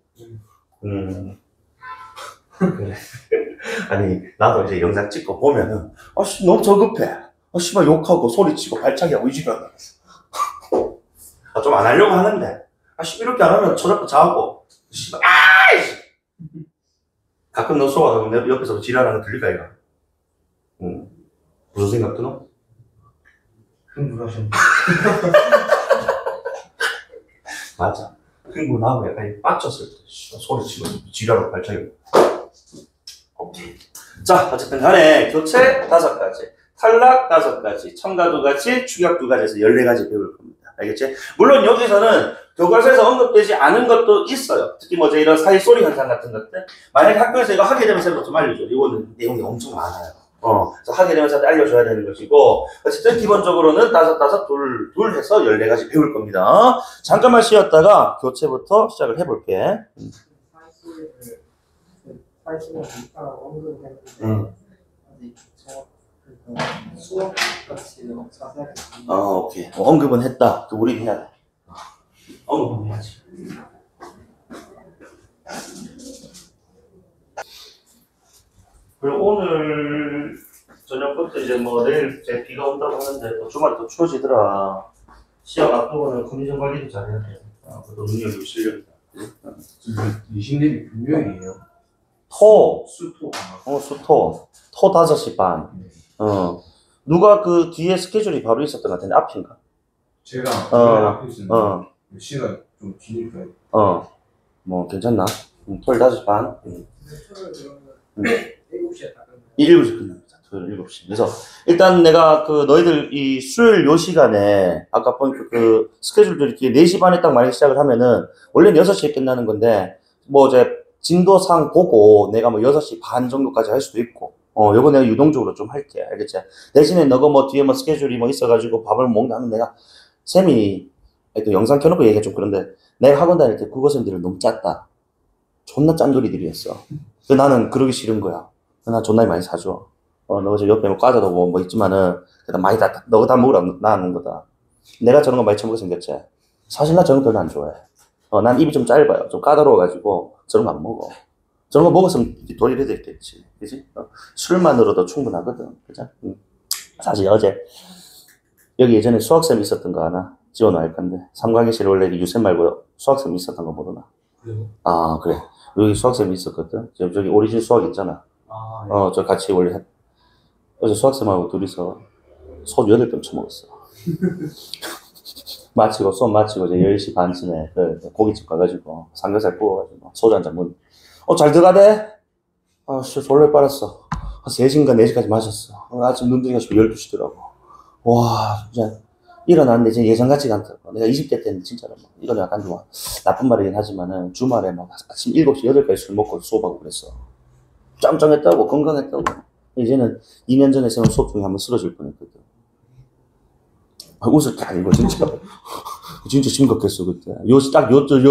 그래. 아니, 나도 이제 영상 찍고 보면은, 씨, 너무 저급해. 씨발 욕하고 소리치고 발차기하고 이지랄 하면서. 좀 안 하려고 하는데, 씨, 이렇게 안 하면 저작고 자고, 씨발, 가끔 너 수업하다 보면 내 옆에서 지랄하는 거 들릴까, 이거? 무슨 생각 드노? 흥분하셨네. 맞아. 흥분하고 약간 빡쳤을 때 소리치고 지랄하고 발차기고. 오케이. 자, 어쨌든 간에 교체 5가지, 탈락 5가지, 첨가 2가지, 축약 2가지에서 14가지 배울 겁니다. 알겠지? 물론 여기서는 교과서에서 언급되지 않은 것도 있어요. 특히 뭐 이런 사이소리 현상 같은 것들. 만약에 학교에서 이거 하게 되면 쌤부터 좀 알려줘. 이거는 내용이 엄청 많아요. 그래서 하게 되면서 알려줘야 되는 것이고, 어쨌든 기본적으로는 5, 둘 해서 14가지 배울 겁니다. 잠깐만 쉬었다가 교체부터 시작을 해볼게. 사이즈가 있다고 언급했는데 아직 수업같이 자세하게 오케이. 언급은 했다. 그 우리 해야 돼. 언급은 해야지. 그리고 오늘 저녁부터 이제 뭐 내일 이제 비가 온다고 하는데 또 주말에 또 추워지더라. 시험 앞두고는 컨디션 관리도 잘해야 돼. 그것도 능력이고 실력이다. 이신님이 분명이에요. 수토. 수토. 토 5시 반. 누가 그 뒤에 스케줄이 바로 있었던 것 같은데, 앞인가? 제가 앞에 있었는데 시간 좀 기니까요. 뭐 괜찮나? 토요일 5시 반. 수업을 들으면 7시에 다 끝나요. 7시 끝납니다. 토요일 7시. 그래서 일단 내가 그 너희들 이 수요일 요 시간에 아까 본 그 스케줄들이 뒤에 4시 반에 딱 만약에 시작을 하면은 원래는 6시에 끝나는 건데 뭐 이제 진도상 보고 내가 뭐 6시 반 정도까지 할 수도 있고 요거 내가 유동적으로 좀 할게. 알겠지? 대신에 너가 뭐 뒤에 뭐 스케줄이 뭐 있어가지고 밥을 먹는다 하면 내가 쌤이 또 영상 켜놓고 얘기가 좀 그런데 내가 학원 다닐 때 국어쌤들을 너무 짰다. 존나 짠돌이들이었어. 근데 나는 그러기 싫은 거야. 나 존나 많이 사줘. 너 저 옆에 뭐 과자도 뭐 있지만은 그냥 많이 너가 다 먹으라 나는 거다. 내가 저런 거 많이 처먹게 생겼지. 사실 나 저런 거 별로 안 좋아해. 난 입이 좀 짧아요. 좀 까다로워가지고 저런 거 안 먹어. 저런 거 먹었으면 돌이라도 있겠지. 그지? 술만으로도 충분하거든. 그죠? 사실 어제 여기 예전에 수학쌤 있었던 거 아나? 지원 알 건데. 삼강의실 원래 유쌤 말고 수학쌤 있었던 거 모르나? 그래요? 그래. 여기 수학쌤이 있었거든. 저기 오리진 수학 있잖아. 저 같이 원래 어제 수학쌤하고 둘이서 소 8병 처먹었어. 마치고 수업 마치고 이제 10시 반쯤에 그 고깃집 가가지고 삼겹살 구워가지고 소주 한잔 먹. 잘 들어가대? 씨 졸래 빨았어. 한 3시인가 4시까지 마셨어. 아침 눈 뜨니까 12시더라고. 와 진짜 일어났는데 이제 예전같지가 않더라고. 내가 20대 때는 진짜로 막 이건 약간 좀 나쁜 말이긴 하지만은 주말에 막 아침 7시 8시까지 술 먹고 수업하고 그랬어. 짱짱했다고 건강했다고. 이제는 2년 전에 세운 수업 중에 한번 쓰러질 뻔했거든. 웃을 게 아니고 진짜 진짜 심각했어 그때. 요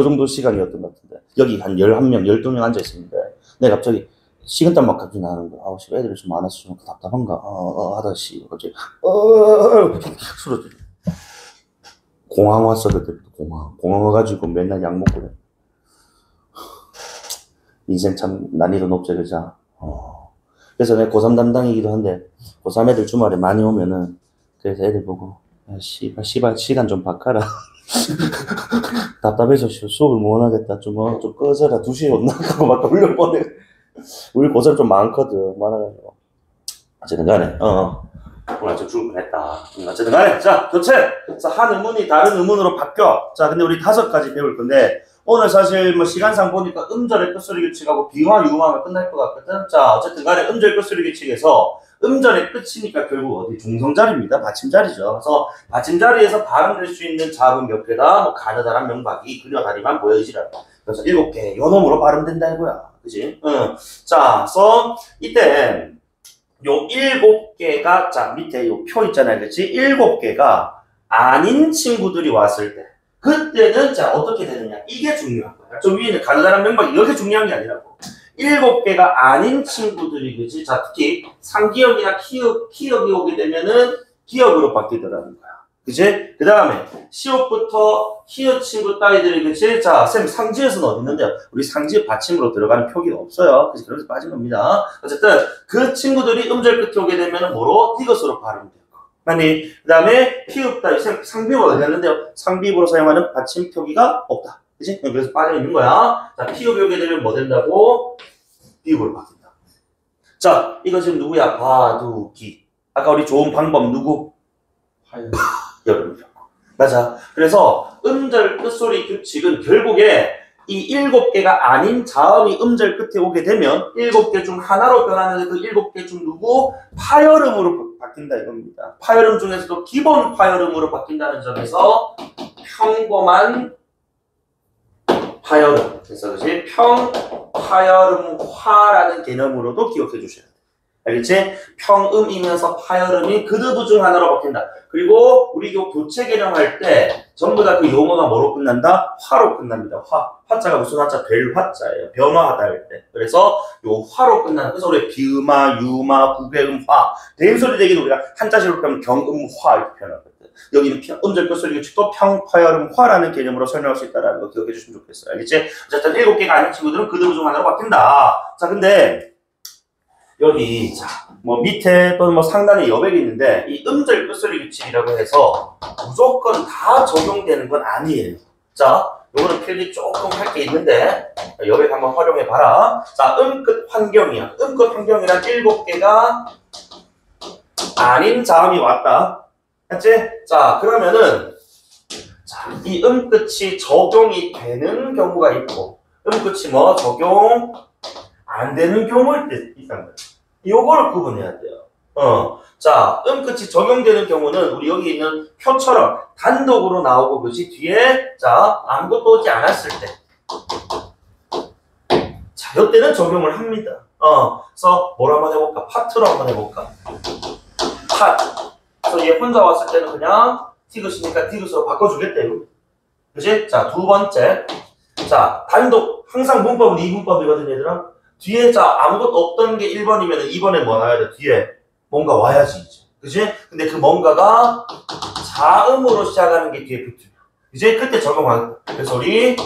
정도 시간이었던 것 같은데 여기 한 11명 12명 앉아있었는데 내가 갑자기 식은땀 막 갑자기 나는 거야. 애들이 좀 많아서 좀 답답한가 하다시 갑자기 쓰러져. 공항 왔어 그때부터. 공항 와가지고 맨날 약 먹고 그래. 인생 참 난이도 높지 그자. 그래서 내가 고3 담당이기도 한데 고3 애들 주말에 많이 오면은 그래서 애들 보고 씨발 시간 좀 바꿔라. 답답해서 수업을 못 하겠다. 좀 꺼져라. 2시에 온나? 하고 막 돌려 보내. 우리 고생 좀 많아가지고. 어쨌든 간에, 오늘 아침 출근했다. 어쨌든 간에, 자, 교체! 자, 한 의문이 다른 의문으로 바뀌어. 자, 근데 우리 5가지 배울 건데, 오늘 사실 뭐 시간상 보니까 음절의 끝소리 규칙하고 비화, 유화가 끝날 것 같거든. 자, 어쨌든 간에 음절 끝소리 규칙에서 음절의 끝이니까 결국 어디 중성자리입니다. 받침자리죠. 그래서 받침자리에서 발음될 수 있는 자음 몇 개다. 뭐 가느다란 명박이 그녀 다리만 보여지라고. 그래서 7개 요 놈으로 발음된다 이거야. 그지? 응. 자, 그래서 이때 요 7개가 자 밑에 요 표 있잖아요. 그치? 7개가 아닌 친구들이 왔을 때 그때는 자 어떻게 되느냐 이게 중요한 거야. 저 위에는 가느다란 명박이 이렇게 중요한 게 아니라고. 7개가 아닌 친구들이 그지? 자 특히 상기역이나 키역이 오게 되면은 기역으로 바뀌더라는 거야. 그치? 그 다음에 시옷부터 히읗 친구 따위들이 그치? 자 쌤 상지에서는 어디 있는데요? 우리 상지 받침으로 들어가는 표기가 없어요. 그래서 그래서 빠진 겁니다. 어쨌든 그 친구들이 음절 끝에 오게 되면은 뭐로? 디귿으로 발음돼요. 아니 그 다음에 피읍 따위 상비읍 어디 갔는데요? 상비읍으로 사용하는 받침 표기가 없다. 그치? 그래서 빠져 있는 거야. 자 피읍이 오게 되면 뭐 된다고? 비읍으로 바뀐다. 자 이거 지금 누구야? 바두기. 아까 우리 좋은 방법 누구? 여러분. 맞아. 그래서 음절 끝소리 규칙은 결국에 이 7개가 아닌 자음이 음절 끝에 오게 되면 7개 중 하나로 변하는데 그 7개 중 누구? 파열음으로 바뀐다 이겁니다. 파열음 중에서도 기본 파열음으로 바뀐다는 점에서 평범한 파열음. 그래서 그렇지? 평파열음화라는 개념으로도 기억해 주셔야 돼. 알겠지? 평음이면서 파열음이 그두부 중 하나로 바뀐다. 그리고 우리 요 교체 개념할 때 전부 다 그 용어가 뭐로 끝난다? 화로 끝납니다. 화자가 무슨 화자? 될 화자예요. 변화하다 할 때. 그래서 요 화로 끝나는. 그래서 우리 비음화, 유마, 부배음, 화. 대인소리 대기는 우리가 한자식으로 하면 경음화 이렇게 표현하거든. 여기는 음절 끝소리 규칙도 평파열음화라는 개념으로 설명할 수 있다는 거 기억해 주시면 좋겠어요. 알겠지? 어쨌든 7개가 아닌 친구들은 그두부 중 하나로 바뀐다. 자, 근데 여기 자 뭐 밑에 또는 뭐 상단에 여백이 있는데 이 음절 끝소리 규칙이라고 해서 무조건 다 적용되는 건 아니에요. 자 요거는 필기 조금 할 게 있는데 여백 한번 활용해 봐라. 자 음끝 환경이야. 음끝 환경이란 7개가 아닌 자음이 왔다. 맞지? 자 그러면은 자 이 음끝이 적용이 되는 경우가 있고 음끝이 뭐 적용 안 되는 경우일 때 있단 말이야. 요거를 구분해야 돼요. 자, 음끝이 적용되는 경우는 우리 여기 있는 표처럼 단독으로 나오고 그지 뒤에 자 아무것도 오지 않았을 때. 자, 요때는 적용을 합니다. 그래서 뭘 한번 해볼까? 파트로 한번 해볼까? 팟. 그래서 얘 혼자 왔을 때는 그냥 디귿이니까 디귿으로 바꿔주겠대요. 그지? 자, 두 번째. 자, 단독. 항상 문법은 이 문법이거든, 얘들아. 뒤에 자 아무것도 없던 게 1번이면 2번에 뭐 나와야 돼? 뒤에 뭔가 와야지 이제. 그치? 근데 그 뭔가가 자음으로 시작하는 게 뒤에 붙으면 이제 그때 적용하는 거야. 그래서 우리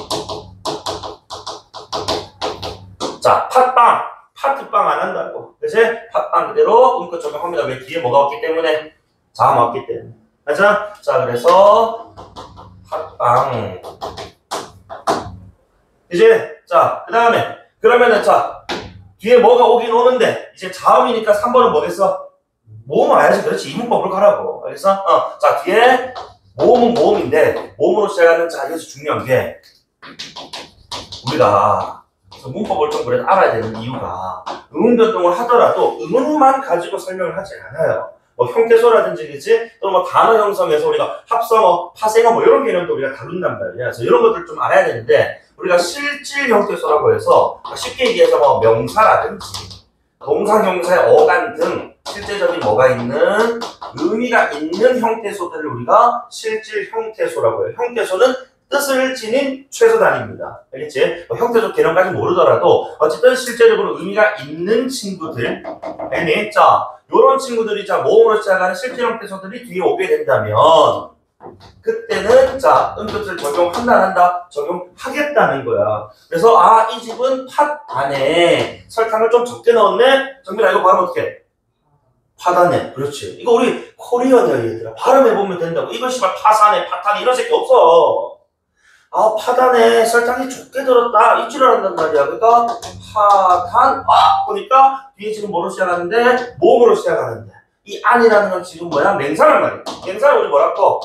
자 팥빵 파트빵 안 한다고. 그치? 팥빵 그대로 음끝 적용합니다. 왜? 뒤에 뭐가 왔기 때문에 자음 왔기 때문에. 맞아? 자 그래서 팥빵 이제 자 그 다음에 그러면은 자 뒤에 뭐가 오긴 오는데 이제 자음이니까 3번은 뭐겠어? 모음 와야지. 그렇지. 이 문법을 가라고. 알겠어? 자 뒤에 모음은 모음인데 모음으로 시작하는 자 여기서 중요한 게 우리가 문법을 좀 그래도 알아야 되는 이유가 음운 변동을 하더라도 음운만 가지고 설명을 하지 않아요. 뭐 형태소라든지 그치? 또는 뭐 단어 형성에서 우리가 합성어, 파생어 뭐 이런 개념도 우리가 다룬단 말이야. 그래서 이런 것들 좀 알아야 되는데 우리가 실질 형태소라고 해서 쉽게 얘기해서 뭐 명사라든지 동사형사의 어간 등 실제적인 뭐가 있는 의미가 있는 형태소들을 우리가 실질 형태소라고 해요. 형태소는 뜻을 지닌 최소 단위입니다. 알겠지? 뭐 형태적 개념까지 모르더라도 어쨌든 실제적으로 의미가 있는 친구들 알겠니? 자 요런 친구들이 자 모음으로 시작하는 실질 형태소들이 뒤에 오게 된다면 그때는 자 음끝을 적용한다 안 한다? 적용하겠다는 거야. 그래서 아 이 집은 팥 안에 설탕을 좀 적게 넣었네? 정민아 이거 바로 어떻게? 파단에. 그렇지. 이거 우리 코리언이야, 얘들아. 발음해보면 된다고. 이거 씨발 파산에, 파탄에 이런 새끼 없어. 아, 파단에 설탕이 좋게 들었다. 이치를 한단 말이야. 그러니까 파단, 보니까 뒤에 지금 뭐로 시작하는데? 모음으로 시작하는데. 이 안이라는 건 지금 뭐야? 맹상을 말이야. 맹상을 우리 뭐라고?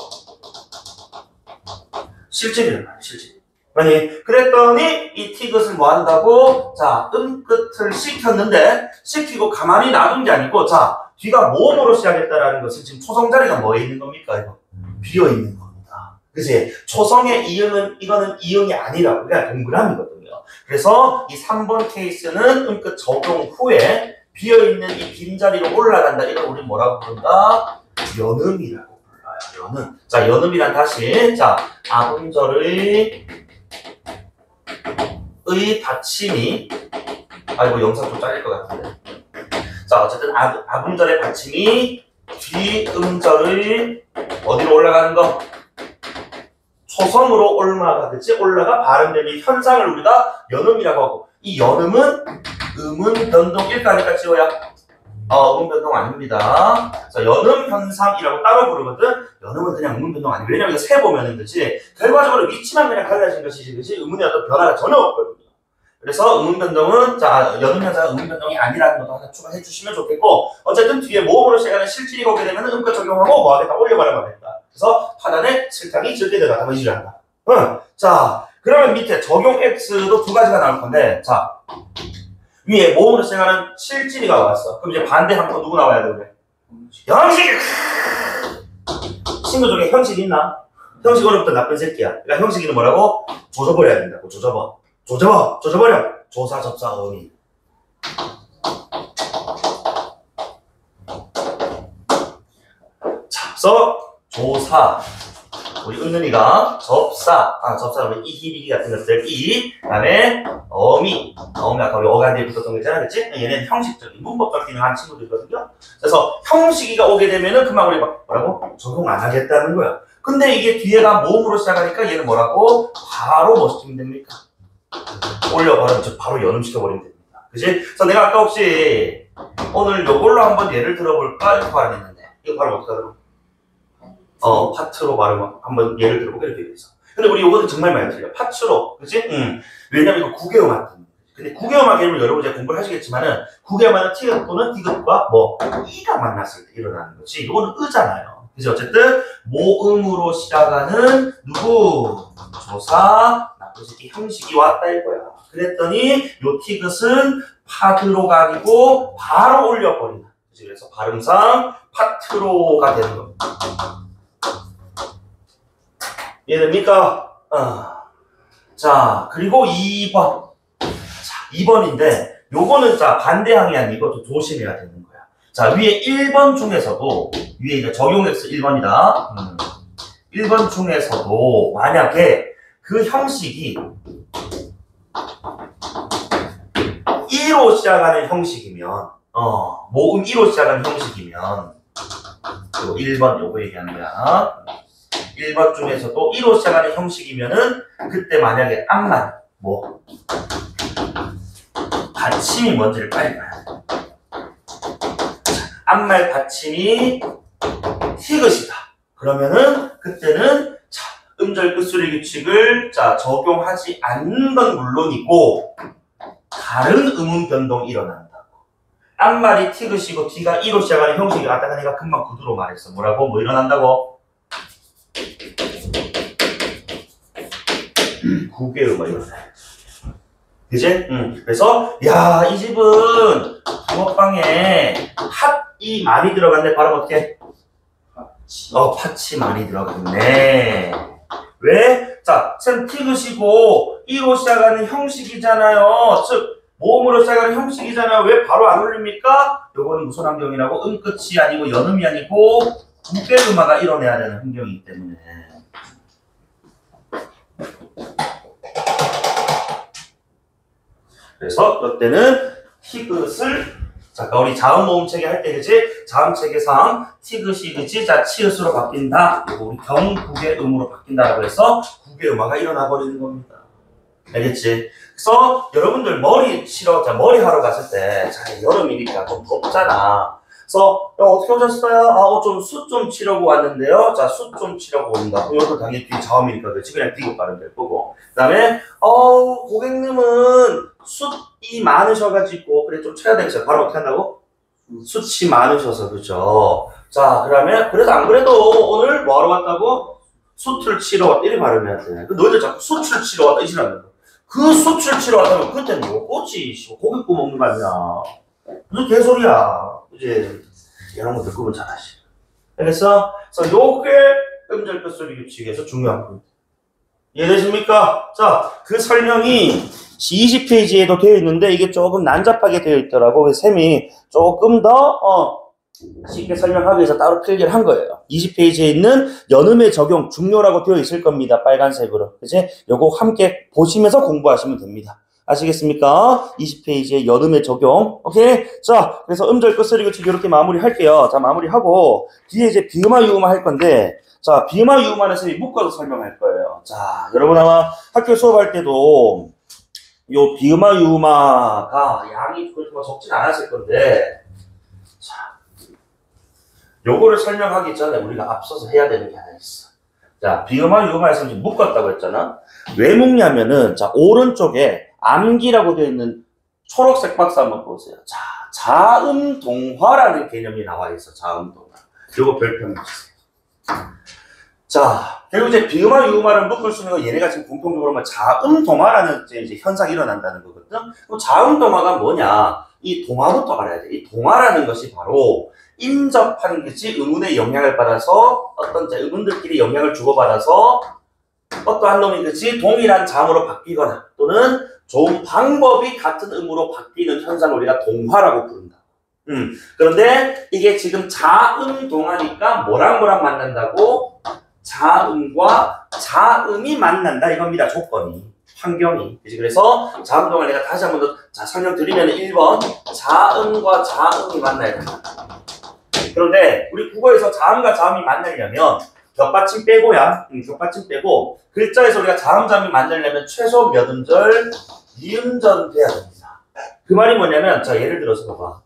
실질이란 말이야, 실질. 아니, 그랬더니 이 티귿을 뭐 한다고? 자, 끝을 시켰는데, 시키고 가만히 놔둔 게 아니고, 자, 뒤가 모음으로 시작했다라는 것은 지금 초성 자리가 뭐에 있는 겁니까, 이거? 비어 있는 겁니다. 그치? 초성의 이응은, 이거는 이응이 아니라고. 그냥 동그라미거든요. 그래서 이 3번 케이스는 음끝 적용 후에 비어있는 이 빈자리로 올라간다. 이걸 우리 뭐라고 부른다? 연음이라고 불러요, 연음. 자, 연음이란 다시, 자, 아분절의 받침이, 아이고, 영상 좀 잘릴 것 같은데. 자, 어쨌든 아분절의 받침이 뒤음절의 어디로 올라가는 거? 초성으로 올라가 발음되는 이 현상을 우리가 연음이라고 하고, 이 연음은 음은 변동일까니까 지워야 음은 변동 아닙니다. 자, 연음 현상이라고 따로 부르거든. 연음은 그냥 음은 변동 아니에요. 왜냐면 이거 세 보면은 그치 결과적으로 위치만 그냥 달라진 것이지 그치 음운의 어떤 변화가 전혀 없거든요. 그래서 음운 변동은 자 연음 현상은 음운 변동이 아니라는 것도 하나 추가해 주시면 좋겠고, 어쨌든 뒤에 모음으로 시작하는 실질이 오게 되면 음끝 적용하고 뭐 하겠다? 올려버려 하겠다. 그래서 하단에 설탕이 적게 들어가다 뭐 이지를 한다. 자 그러면 밑에 적용 X도 두 가지가 나올 건데, 자 위에 모음으로 시작하는 실질이가 왔어. 그럼 이제 반대 한번 누구 나와야 돼? 그래? 형식! 친구 중에 형식 있나? 형식 어렵다 나쁜 새끼야. 그러니까 형식이는 뭐라고? 조져버려야 된다고. 조져버려. 조사, 접사, 어미. 자, 그래서 조사. 우리 은은이가 접사라면 이희비기 같은 것들, 그 다음에 어미 아까 우리 어간디에 붙었던 거 있잖아, 그치? 얘는 형식적인, 문법적 기능한 친구들이거든요. 그래서 형식이가 오게 되면은 그만 우리 뭐라고? 적용 안 하겠다는 거야. 근데 이게 뒤에가 모음으로 시작하니까 얘는 뭐라고? 바로 뭐 시키면 됩니까? 올려버리면 즉 바로 연음시켜버리면 됩니다. 그치? 그래서 내가 아까 혹시 오늘 요걸로 한번 예를 들어볼까? 이렇게 발음했는데 이거 발음 어떻게 하더라고? 파트로 발음 한번 예를 들어보게 이렇게 돼 있어. 근데 우리 요거는 정말 많이 틀려. 파트로, 그치? 왜냐면 이거 국외음악. 근데 국외음악 이름을 여러분 이제 공부를 하시겠지만은, 국외음악은 티귿 또는 디귿과 뭐, 이가 만났을 때 일어나는 거지. 요거는 으잖아요. 그래서 어쨌든, 모음으로 시작하는, 누구? 조사, 나쁜 새끼 형식이 왔다 이거야. 그랬더니, 요 티귿은 파트로가 아니고, 바로 올려버린다. 그래서 발음상 파트로가 되는 겁니다. 이해됩니까? 자, 그리고 2번. 자, 2번인데, 요거는 자, 반대항이 아니고 좀 조심해야 되는 거야. 자, 위에 1번 중에서도, 위에 이제 적용 X 1번이다. 1번 중에서도, 만약에 그 형식이 2로 시작하는 형식이면, 모음 2로 시작하는 형식이면, 요 1번 요거 얘기하는 거야. 1번 중에서도 1로 시작하는 형식이면은 그때 만약에 앞만 뭐 받침이 뭔지를 빨리 봐야 돼. 앞말 받침이 티귿이다. 그러면은 그때는 자, 음절 끝소리 규칙을 자 적용하지 않는 건 물론이고 다른 음운 변동이 일어난다고. 앞말이 티귿이고 뒤가 2로 시작하는 형식이 아까 내가 금방 구두로 말했어. 뭐라고? 뭐 일어난다고? 국외음악 이러네. 그치? 그래서 야, 이 집은 붕어빵에 팥이 많이 들어갔네. 발음 어떻게? 팥이 많이 들어갔네. 왜? 자, 쌤 티귿이고 2로 시작하는 형식이잖아요. 즉 모음으로 시작하는 형식이잖아요. 왜 바로 안 올립니까? 요거는 무슨 환경이라고? 음끝이 아니고 연음이 아니고 국외음악가 이뤄내야 되는 환경이기 때문에. 그래서 이때는 티귿을 잠깐 우리 자음 모음체계 할 때 그지? 자음 체계상 티귿이 그지? 자 치읓으로 바뀐다. 그리고 우리 경국의 음으로 바뀐다라고 해서 국의 음화가 일어나 버리는 겁니다. 알겠지? 그래서 여러분들 머리 하러 갔을 때 자 여름이니까 좀 덥잖아. 그래서 어떻게 오셨어요? 좀 숯 좀 치려고 왔는데요. 자, 숯 좀 치려고 온다. 이것도 당연히 뒤 자음이니까 그렇지. 그냥 뒤고 가면 될 거고. 그 다음에 고객님은 숯이 많으셔가지고 그래 좀 쳐야 되겠어요. 바로 어떻게 한다고? 숯이 많으셔서 그죠. 자, 그러면 그래도 안 그래도 오늘 뭐 하러 왔다고? 숯을 치러 왔다. 이렇게 발음해야 돼. 너희들 자꾸 숯을 치러 왔다 이시라는 거. 그 숯을 치러 왔다면 그때는 요거지. 고기 구워 먹는 거 아니야. 무슨 개소리야. 이제 이런 것들 구분 잘하시. 그래서 요게 음절 끝소리 규칙에서 중요한 포인트. 이해되십니까? 자, 그 설명이 20페이지에도 되어 있는데 이게 조금 난잡하게 되어 있더라고. 그래서 쌤이 조금 더 쉽게 설명하기 위해서 따로 필기를 한 거예요. 20페이지에 있는 연음의 적용 중요라고 되어 있을 겁니다. 빨간색으로. 그치? 요거 함께 보시면서 공부하시면 됩니다. 아시겠습니까? 20페이지에 연음의 적용. 오케이? 자, 그래서 음절 끝소리 규칙 이렇게 마무리 할게요. 자, 마무리하고 뒤에 이제 비음화 유음화 할 건데 자, 비음화 유음화는 쌤이 묶어서 설명할 거예요. 자, 여러분 아마 학교 수업할 때도 요 비음화 유음화가 양이 그렇게 적진 않았을 건데 자, 요거를 설명하기 전에 우리가 앞서서 해야 되는 게 하나 있어. 자, 비음화 유음화에서 이제 묶었다고 했잖아. 왜 묶냐면은 자, 오른쪽에 암기라고 되어 있는 초록색 박스 한번 보세요. 자, 자음동화라는 개념이 나와 있어. 자음동화. 요거 별표 주세요. 자, 결국 이제 비음화 유음화를 묶을 수 있는 건 얘네가 지금 공통적으로 뭐 자음동화라는 이제 현상이 일어난다는 거거든. 그럼 자음동화가 뭐냐? 이 동화부터 알아야 돼. 이 동화라는 것이 바로 인접하는 것이 음운의 영향을 받아서 어떤 음운들끼리 영향을 주고받아서 어떠한 놈이 것이 동일한 자음으로 바뀌거나 또는 좋은 방법이 같은 음으로 바뀌는 현상을 우리가 동화라고 부른다. 그런데 이게 지금 자음동화니까 뭐랑 만난다고? 자음과 자음이 만난다 이겁니다. 조건이. 환경이. 그래서 자음동화 내가 다시 한 번 더 설명드리면 1번 자음과 자음이 만나야 된다. 그런데 우리 국어에서 자음과 자음이 만나려면 겹받침 빼고야. 겹받침 빼고 글자에서 우리가 자음 자음이 만나려면 최소 몇 음절? 2음절 돼야 됩니다. 그 말이 뭐냐면 자 예를 들어서 봐봐.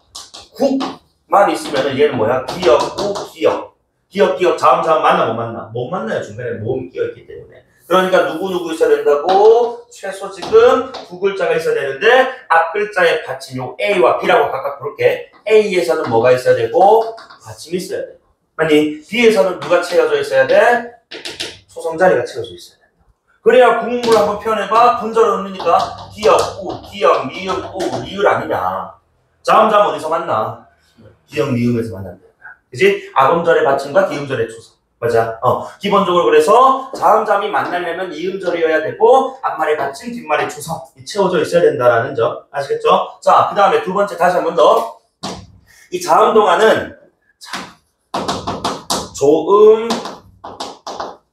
국만 있으면 얘는 뭐야? 기역, 우, 기역. 기역, 자음, 자음 만나 못 만나? 못 만나요. 중간에 모음이 끼어있기 때문에. 그러니까 누구 있어야 된다고? 최소 지금 두 글자가 있어야 되는데 앞 글자의 받침 요 A와 B라고 각각 부를게. A에서는 뭐가 있어야 되고 받침이 있어야 되고 아니 B에서는 누가 채워져 있어야 돼? 소성자리가 채워져 있어야 된다. 그래야 국문을 한번 표현해봐. 분절을 넣으니까 기역, 우, 기역, 미음, 우, 리을 아니냐. 자음, 자음 어디서 만나? 기역, 미음에서 만난다. 그치? 아음절의 받침과 기음절의 초성. 맞아. 기본적으로 그래서 자음, 자음이 만나려면 이음절이어야 되고 앞말의 받침, 뒷말의 초성이 채워져 있어야 된다라는 점. 아시겠죠? 자, 그 다음에 두 번째 다시 한 번 더. 이 자음동화는 조음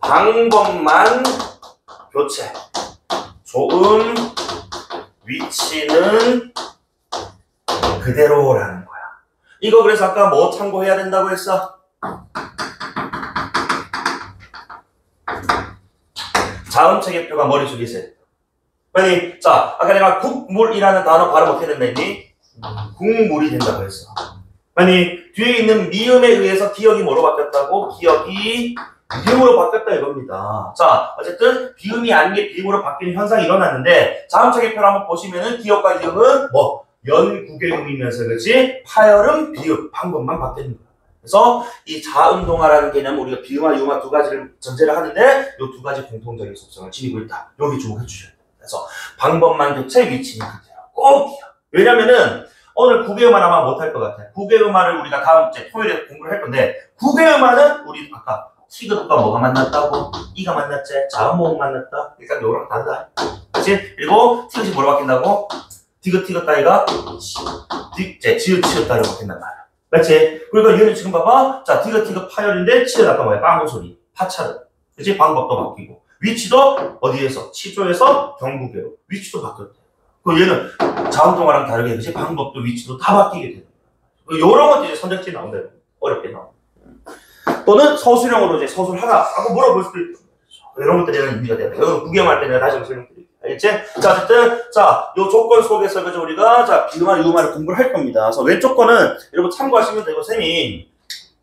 방법만 교체. 조음 위치는 그대로라는 거야. 이거 그래서 아까 뭐 참고해야 된다고 했어? 자음 체계표가 머릿속에 있어요. 아니, 자, 아까 내가 국물이라는 단어 발음 어떻게 된다 했니? 국물이 된다고 했어. 아니, 뒤에 있는 미음에 의해서 기역이 뭐로 바뀌었다고? 기역이 비음으로 바뀌었다 이겁니다. 자, 어쨌든 비음이 아닌 게 비음으로 바뀌는 현상이 일어났는데 자음 체계표를 한번 보시면은 기역과 기역은 뭐 연구계음이면서 그렇지? 파열음, 비음 방법만 바뀌는 거야. 그래서 이 자음동화라는 개념은 우리가 비음화, 유음화 두 가지를 전제를 하는데 이 두 가지 공통적인 속성을 지니고 있다. 여기 주목해 주셔야 돼요. 그래서 방법만 교체, 위치는 그대로. 꼭이요. 왜냐면은 오늘 국외음화 아마 못할 것 같아. 국외음화를 우리가 다음 주에 토요일에 공부를 할 건데 국외음화는 우리 아까 티귿과 뭐가 만났다고? 이가 만났지? 자음, 모음 만났다? 일단 요거랑 다르다. 그치? 그리고 티귿이 뭐로 바뀐다고? 디귿 따위가 지읒 따위로 바뀐단 말이야. 그렇지? 그러니까 얘는 지금 봐봐. 자, 디귿 파열인데 치읒 아까 뭐야? 빵구 소리. 파차르. 그치? 방법도 바뀌고. 위치도 어디에서? 치조에서 경국으로. 위치도 바뀌었대. 그 얘는 자음동화랑 다르게 그치? 방법도 위치도 다 바뀌게 되는 거야. 요런 것도 이제 선택지에 나온다. 어렵게 나와. 또는 서술형으로 이제 서술하다 하고 물어볼 수도 있고. 이런 것들이 의미가 돼요. 여러분 구경할 때 내가 다시 한번 설명드릴게요. 알겠지? 자, 어쨌든, 자, 요 조건 속에서 그죠, 우리가, 자, 비음화, 유음화를 공부를 할 겁니다. 그래서 왼쪽 거는 여러분 참고하시면 되고, 쌤이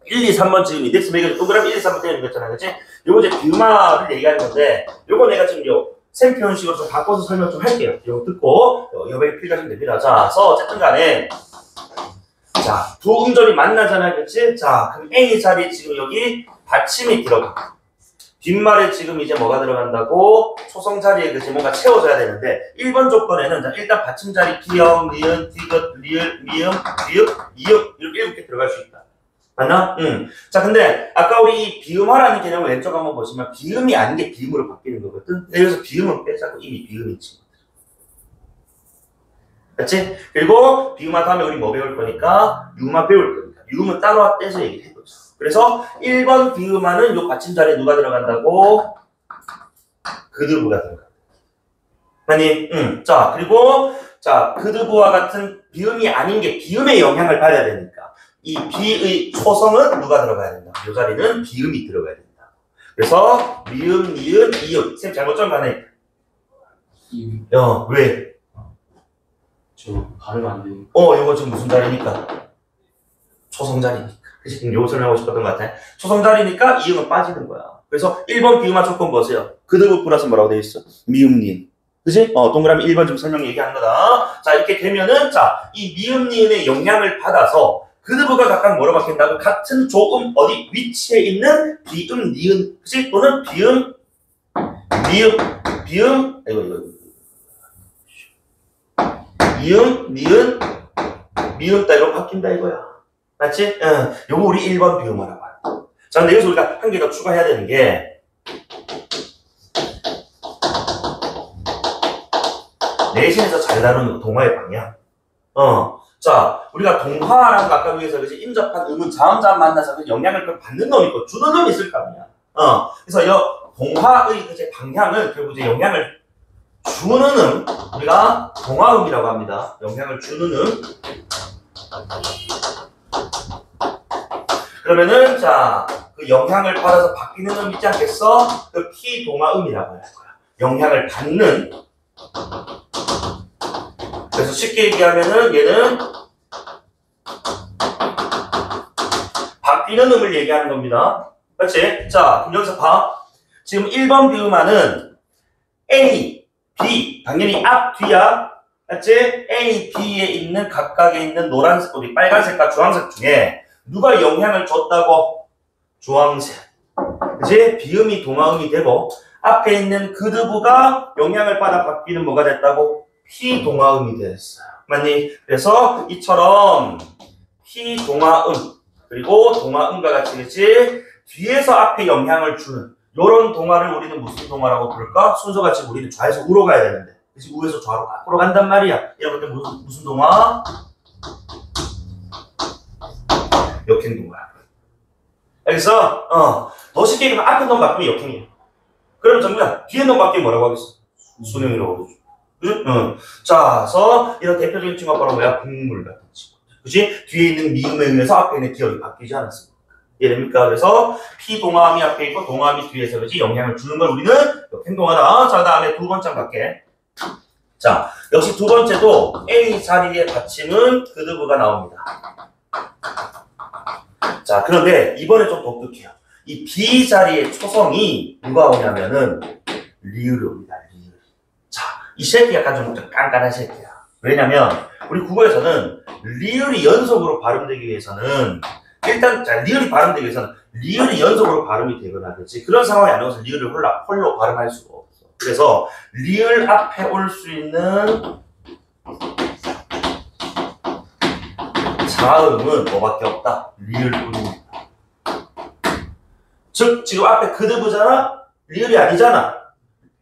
1, 2, 3번 지금 인덱스 매겨 동그라미 1, 2, 3번 떼는 거 있잖아, 그치? 요거 이제 비음화를 얘기하는 건데, 요거 내가 지금 쌤 표현식으로 좀 바꿔서 설명 좀 할게요. 요거 듣고, 여백에 필기하시면 됩니다. 자, 그래서 어쨌든 간에, 자, 두 음절이 만나잖아요, 그치? 자, 그럼 A 자리에 지금 여기 받침이 들어가. 뒷말에 지금 이제 뭐가 들어간다고? 초성 자리에 그치 뭔가 채워져야 되는데 1번 조건에는 자, 일단 받침 자리 기역, 니은, 디귿, 리을, 미음, 리읍, 이읍 이렇게 7개 들어갈 수 있다. 맞나? 자, 근데 아까 우리 비음화라는 개념을 왼쪽 한번 보시면 비음이 아닌 게 비음으로 바뀌는 거거든. 여기서 비음은 빼자고 이미 비음이지. 그렇지? 그리고 비음화 다음에 우리 뭐 배울 거니까 유음화 배울 거니까 유음은 따로 떼서 얘기해 보자. 그래서 1번 비음화는 요 받침 자리에 누가 들어간다고? 그드부가 들어간다. 아니, 자, 그리고 자, 그드부와 같은 비음이 아닌 게 비음의 영향을 받아야 되니까 이 비의 초성은 누가 들어가야 된다. 요 자리는 비음이 들어가야 된다. 그래서 미음, 니은, 이음. 쌤 잘못 좀 가네. 왜? 저 발음 안 되는. 요거 지금 무슨 자리니까? 초성 자리니까. 그치? 요거 설명하고 싶었던 것 같아. 초성 자리니까 이음은 빠지는 거야. 그래서 1번 비음화 조건 보세요. 그드부 플러스 뭐라고 되어 있어? 미음, 니은. 그치? 동그라미 1번 좀 설명 얘기한 거다. 자, 이렇게 되면은, 자, 이 미음, 니은의 영향을 받아서 그드부가 각각 뭐로 바뀐다고? 같은 조음 어디 위치에 있는 비음, 니은. 그치? 또는 비음, 미음, 비음, 이음, 니은, 미음 따위로 바뀐다 이거야. 맞지? 요거 우리 1번 비음화라고 해요. 자, 근데 여기서 우리가 한 개 더 추가해야 되는 게 내신에서 잘 다루는 동화의 방향. 자, 우리가 동화라는 거 아까 위에서 그지 인접한 음은 자음자음 만나서 그 영향을 받는 놈이 있고 주는 놈이 있을 거 아니야. 그래서 요 동화의 이제 방향을 결국 이제 영향을 주는 우리가 동화음이라고 합니다. 영향을 주는 그러면은 자, 그 영향을 받아서 바뀌는 음 있지 않겠어? 그 피동화음이라고 할 거야. 영향을 받는. 그래서 쉽게 얘기하면은 얘는 바뀌는 음을 얘기하는 겁니다. 그렇지? 자, 그럼 여기서 봐. 지금 1번 비음화는 A, B, 당연히 앞, 뒤야. 맞지? A, B에 있는 각각에 있는 노란색, 우리 빨간색과 주황색 중에 누가 영향을 줬다고? 주황색. 그치? 비음이 동화음이 되고 앞에 있는 그드부가 영향을 받아 바뀌는 뭐가 됐다고? 피동화음이 됐어요. 맞니? 그래서 이처럼 피동화음 그리고 동화음과 같이 그치? 뒤에서 앞에 영향을 주는 요런 동화를 우리는 무슨 동화라고 부를까? 순서가 지금 우리는 좌에서 우로 가야 되는데 그치? 우에서 좌로 앞으로 간단 말이야. 이런 것들 무슨 동화? 역행동화. 알겠어? 더 쉽게 얘기하면 앞에 놈 바뀌면 역행이야. 그럼 전부야 뒤에 놈 바뀌면 뭐라고 하겠어? 순행이라고 하겠어. 그치? 자, 그래서 이런 대표적인 친구가 바로 뭐야? 국물 같은 친구. 그치? 뒤에 있는 미음에 의해서 앞에 있는 기억이 바뀌지 않았습니까? 이해됩니까? 그래서 피동화음이 앞에 있고 동화음이 뒤에서 그치? 영향을 주는 걸 우리는 역행동화다. 자, 다음에 두 번째 갈게. 자, 역시 두 번째도 A 자리의 받침은 그드부가 나옵니다. 자, 그런데 이번에 좀 독특해요. 이 B 자리의 초성이 누가 오냐면은 리을이 옵니다. 리을. 자, 이 새끼 약간 좀 깐깐한 새끼야. 왜냐면 우리 국어에서는 리을이 연속으로 발음되기 위해서는 일단 자, 리을이 발음되기 위해서는 리을이 연속으로 발음이 되거나 그렇지 그런 상황이 아니어서 리을을 홀로 발음할 수가 없어. 그래서 리을 앞에 올 수 있는 자음은 뭐밖에 없다. 리을뿐입니다. 즉 지금 앞에 그드부잖아. 리을이 아니잖아.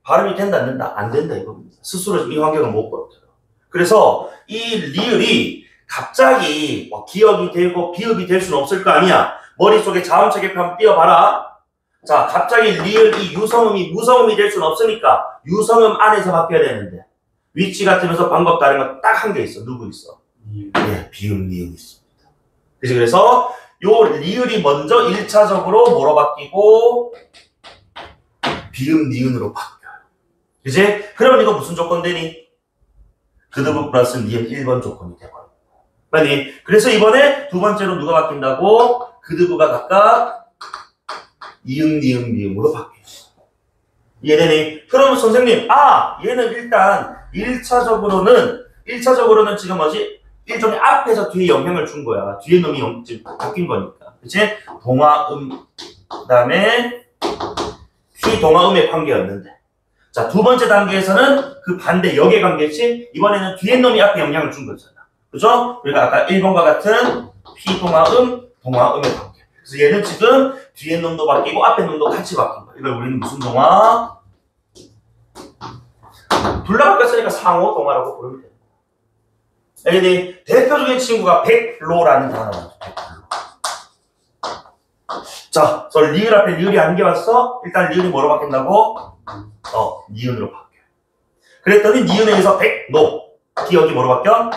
발음이 된다 안 된다? 안 된다 이겁니다. 스스로 이 환경을 못 버텨요. 그래서 이 리을이 갑자기 기억이 되고 비읍이 될 수는 없을 거 아니야. 머릿속에 자음체계표 한번 띄워봐라. 자, 갑자기 리을 이 유성음이 무성음이 될 수는 없으니까 유성음 안에서 바뀌어야 되는데 위치 같으면서 방법 다른 건 딱 한 개 있어. 누구 있어? 네, 비음, 니은 있습니다. 그래서 요 리을이 먼저 1차적으로 뭐로 바뀌고 비음, 니은으로 바뀌어요. 그지? 그러면 이거 무슨 조건 되니? 그드브 플러스 니은 1번 조건이 되고. 맞니? 그래서 이번에 두 번째로 누가 바뀐다고? 그드브가 각각 이응, 니은, 미음으로 바뀌었어. 이해되니? 그러면 선생님, 얘는 일단 1차적으로는 지금 뭐지? 일종의 앞에서 뒤에 영향을 준 거야. 뒤에 놈이 지금 바뀐 거니까. 그치? 동화음, 그 다음에 피동화음의 관계였는데. 자, 두 번째 단계에서는 그 반대 역의 관계지. 이번에는 뒤에 놈이 앞에 영향을 준 거잖아. 그죠? 그러니까 아까 1번과 같은 피동화음, 동화음의 관계. 그래서 얘는 지금 뒤에 놈도 바뀌고 앞에 놈도 같이 바뀐 거야. 이걸 우리는 무슨 동화? 둘 다 바뀌었으니까 상호 동화라고 부르면 돼. 여기 대표적인 친구가 백로라는 단어예요. 자, 그래서 리을 앞에 리을이 안 개왔어? 일단 리을이 뭐로 바뀐다고? 니은으로 바뀌어. 그랬더니 니은에서 백노. 기억이 뭐로 바뀌어?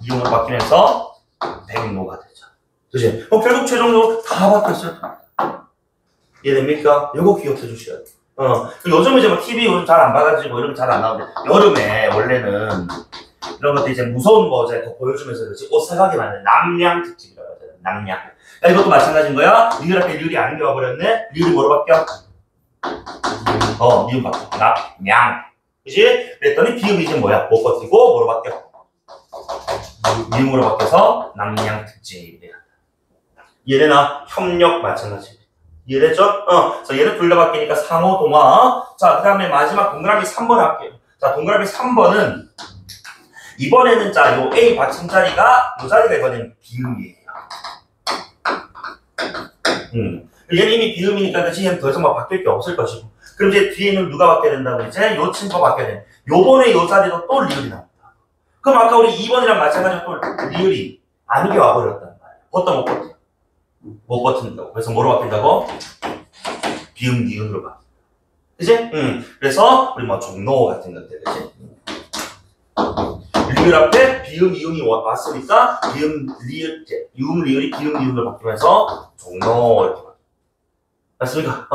이음으로 바뀌면서 백노가 되죠. 그치? 결국 최종적으로 다 바뀌었어요. 이해됩니까? 이거 기억해 주셔야 돼요. 요즘 이제 뭐 TV 요즘 잘 안 봐가지고 이런 거 잘 안 나오는데 여름에 원래는 이런 것도 이제 무서운 거 이제 더 보여주면서 그렇지 옷 사가게 만든 남양 특집이라고 하잖아요. 남양. 이것도 마찬가지인 거야. 리을 앞에 리을이 안 개와버렸네. 리을이 뭐로 바뀌어? 미음 바뀌어. 남양. 그치? 그랬더니 비음이 이제 뭐야? 못 버티고 뭐로 바뀌어? 미음으로 바뀌어서 남양 특집이 돼요. 얘네나 협력 마찬가지. 이해됐죠? 그래서 얘는 둘 다 바뀌니까 상호 동화. 자, 그 다음에 마지막 동그라미 3번 할게요. 자, 동그라미 3번은 이번에는 자, 요 A 받침 자리가 요 자리가 이번에는 비음이에요. 얘는 이미 비음이니까 얘는 더 이상 막 바뀔 게 없을 것이고. 그럼 이제 뒤에는 누가 바뀌어야 된다고 이제 요 친구가 바뀌어야 돼. 요번에 요 자리도 또 리을이 나온다. 그럼 아까 우리 2번이랑 마찬가지로 또 리을이 안 겨와버렸단 말이야. 버텨 못 버텨. 못 버틴다고. 그래서 뭐로 바뀐다고? 비음, 니은으로 바뀐다. 그치? 그래서 우리 뭐 종로 같은 것들, 그치? 리을 앞에 비음, 이음이 왔으니까 비음, 리을, 유음, 리을이 비음, 니은으로 바뀌면서 종로 이렇게 바뀌어. 맞습니까?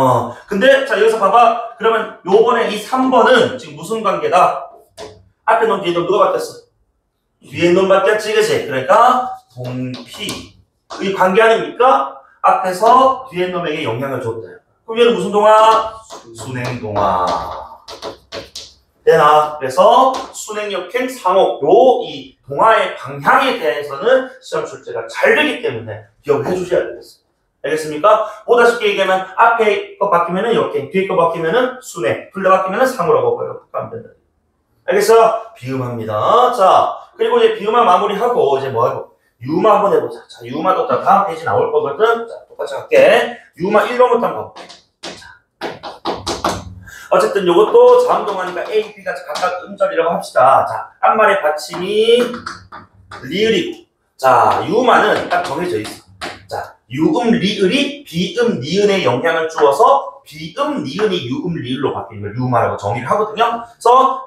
근데 자 여기서 봐봐. 그러면 요번에 이 3번은 지금 무슨 관계다? 앞에 놈 뒤에 놈 누가 바뀌었어? 뒤에 놈 바뀌었지, 그치? 그러니까 동피. 이 관계 아닙니까? 앞에서 뒤에 놈에게 영향을 줬다. 그럼 얘는 무슨 동화? 순행동화. 되나? 그래서 순행역행 상호 이 동화의 방향에 대해서는 시험 출제가 잘 되기 때문에 기억해 주셔야 되겠습니다. 알겠습니까? 보다시피 얘기하면 앞에 거 바뀌면은 역행, 뒤에 거 바뀌면은 순행, 둘 다 바뀌면은 상호라고 보여. 알겠어? 비음합니다. 자, 그리고 이제 비음화 마무리하고 이제 뭐 하고? 유마 한번 해보자. 자, 유마도 다음 페이지 나올 거거든. 자, 똑같이 할게. 유마 1번부터 한번. 어쨌든 요것도 자음동화니까 A, B가 각각 음절이라고 합시다. 자, 앞말의 받침이 리을이고. 자, 유마는 딱 정해져 있어. 자, 유음, 리을이 비음, 니은에 영향을 주어서 비음, 니은이 유음, 리을로 바뀌는 걸 유마라고 정의를 하거든요. 그래서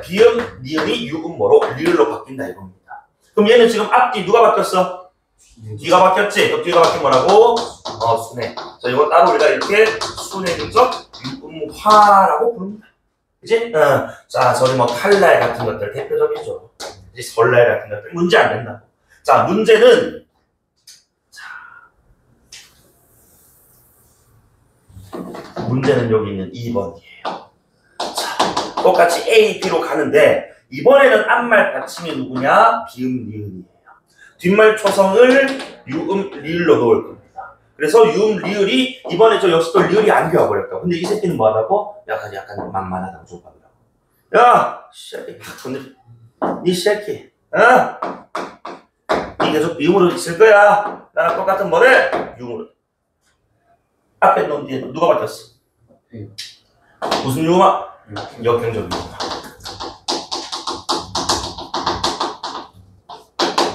비음, 니은이 유음모로 리을로 바뀐다 이겁니다. 그럼 얘는 지금 앞뒤 누가 바뀌었어? 뒤가 바뀌었지? 그럼 뒤가 바뀐 거라고? 순행. 자, 이거 따로 우리가 이렇게 순행적 유음화라고 부릅니다. 그지? 자, 저기 뭐 칼날 같은 것들 대표적이죠. 이제 설날 같은 것들 문제 안 된다. 자, 문제는 여기 있는 2번이에요. 자, 똑같이 A, B로 가는데 이번에는 앞말 받침이 누구냐? 비음, 리을이에요. 뒷말 초성을 유음, 리을로 놓을 겁니다. 그래서 유음, 리을이 이번에 저 역시 또 리을이 안 겨워버렸다. 근데 이 새끼는 뭐 하다고? 약간 만만하다고 좁아버려. 야! 새끼. 근데 니 새끼. 니 계속 비음으로 있을 거야. 나랑 똑같은 뭐래? 유음으로. 앞에 넌 뒤에 누가 바뀌었어? 무슨 유음아? 역행적 유음아.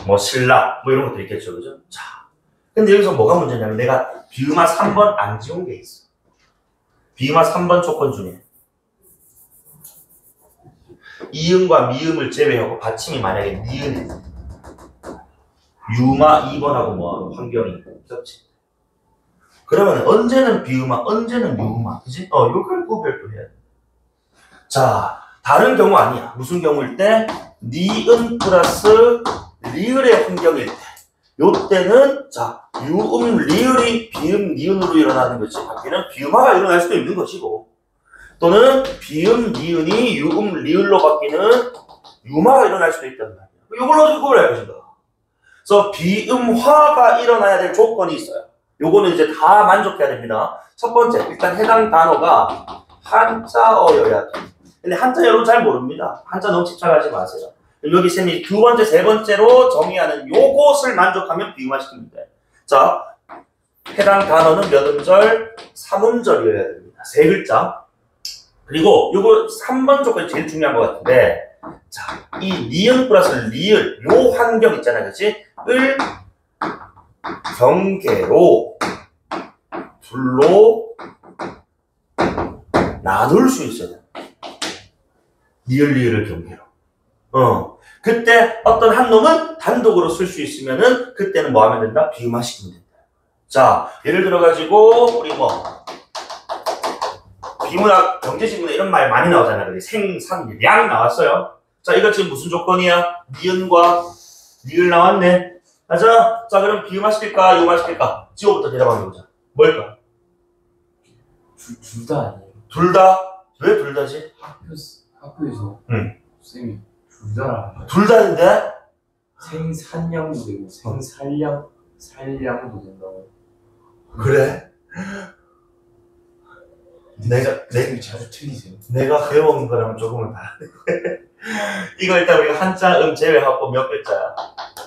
뭐 신라 뭐 이런 것도 있겠죠, 그죠? 자, 근데 여기서 뭐가 문제냐면 내가 비음화 3번 안 지운 게 있어. 비음화 3번 조건 중에 이음과 미음을 제외하고 받침이 만약에 니은 유음화 2번하고 뭐 환경이 겹치. 그러면 언제는 비음화, 언제는 유음화, 그지? 요걸 구별도 해야 돼. 자, 다른 경우 아니야. 무슨 경우일 때? 니은 플러스 리을의 환경일 때. 요때는, 자, 유음, 리을이 비음, 니은으로 일어나는 거지. 바뀌는 비음화가 일어날 수도 있는 것이고. 또는 비음, 니은이 유음, 리을로 바뀌는 유마가 일어날 수도 있단 말이야. 이걸 어떻게 구분할 것인가? 그래서 비음화가 일어나야 될 조건이 있어요. 요거는 이제 다 만족해야 됩니다. 첫 번째, 일단 해당 단어가 한자어여야 돼. 근데 한자 여러분 잘 모릅니다. 한자 너무 집착하지 마세요. 여기 쌤이 두 번째, 세 번째로 정의하는 요것을 만족하면 비음화시키면 돼. 자, 해당 단어는 몇 음절? 3음절이어야 됩니다. 세 글자. 그리고 요거 3번 조건이 제일 중요한 것 같은데, 자, 이 니은 플러스 리을, 요 환경 있잖아요. 그치? 을, 경계로, 둘로 나눌 수 있어요. 니을, 리을을 경계로. 그때 어떤 한 놈은 단독으로 쓸 수 있으면은, 그때는 뭐 하면 된다? 비음화시키면 된다. 자, 예를 들어가지고, 우리 비문학, 경제신문에 이런 말 많이 나오잖아요. 생, 산, 량 나왔어요. 자, 이거 지금 무슨 조건이야? 니은과 리을 나왔네. 맞아? 자, 그럼 비음화시킬까? 유음화시킬까? 지호부터 대답하는 거자. 뭘까? 둘 다 아니에요. 둘 다? 왜 둘 다지? 학교에서 응. 쌤이 둘 다라. 둘 다인데? 생산량도 되고 살량도 된다고. 그래? 쌤이 자주 틀리세요. 내가 배운 거랑 조금은 다르네. 이거 일단 우리가 한자, 제외하고 몇 글자야?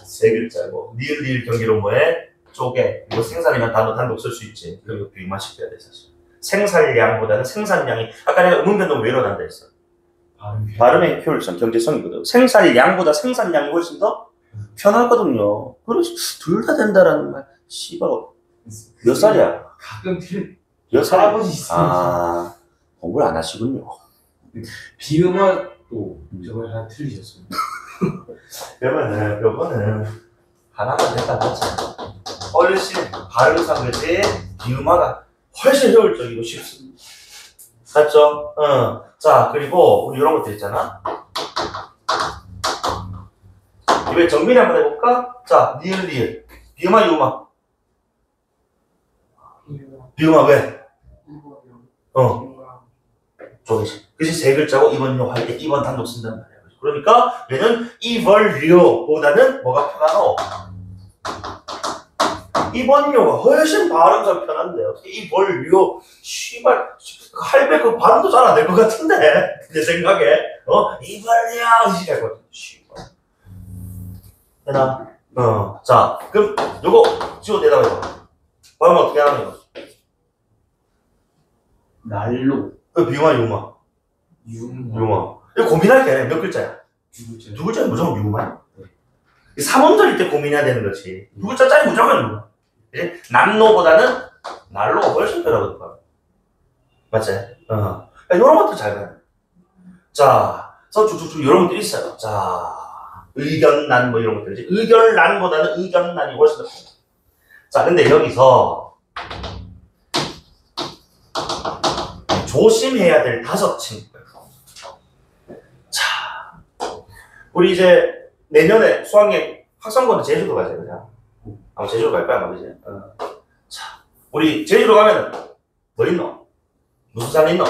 세 글자고. 니을, 리을 경계로 뭐해? 쪼개. 이거 생산이면 단어 단독 쓸 수 있지. 그리고 비음화시켜야 돼, 사실. 생산량보다는 생산량이, 아까 내가 음운변동 왜 일어난다 했어? 발음의 효율성, 경제성이거든. 생산량보다 생산량이 훨씬 더 편하거든요. 그래서 둘 다 된다라는 말, 씨발, 몇 살이야? 가끔 몇 살? 할아버지 있습니다. 아, 공부를 안 하시군요. 비음화도 저걸 다 틀리셨어요. 요거는 하나만 됐다 보자. 훨씬 발음상 그지 비음화가 훨씬 효율적이고 쉽습니다. 맞죠? 자, 그리고 우리 이런 것들 있잖아. 이번에 정민이 한번 해볼까? 자, 니을, 리을. 비음화, 유음화. 비음화 왜? 조금씩. 그치, 세 글자고 이번요 할 때 이번 단독 쓴단 말이야. 그러니까 얘는 이번료보다는 뭐가 편하노? 이번료가 훨씬 발음상 편한데 어떻게 이번료 씨발 할배 그 발음도 잘 안 될 것 같은데 내 생각에 이번료 이렇게 할거든 씨발 되나? 자 그럼 요거 지호 대답해봐. 발음 어떻게 하는 거? 날로 그 비음화 유음화 유음화 이거 고민할 게 아니야. 몇 글자야? 두 글자는 무조건 유음화야. 3음절일 때 고민해야 되는 거지. 두 글자짜리 무조건 유음화. 남노보다는 날로가 훨씬 편하거든. 맞지? 이런 것도 잘 가요. 자, 그래서 쭉쭉쭉 이런 것들이 있어요. 자, 의견난 뭐 이런 것들이지. 의견난보다는 의견난이 훨씬 더 편해. 자, 근데 여기서 조심해야 될 5친구. 자, 우리 이제 내년에 수학여행 학생부는 제주도 가자, 그냥. 아마 제주도 갈 거야, 아마, 그지? 자, 우리 제주도 가면 뭐 있노? 무슨 산 있노?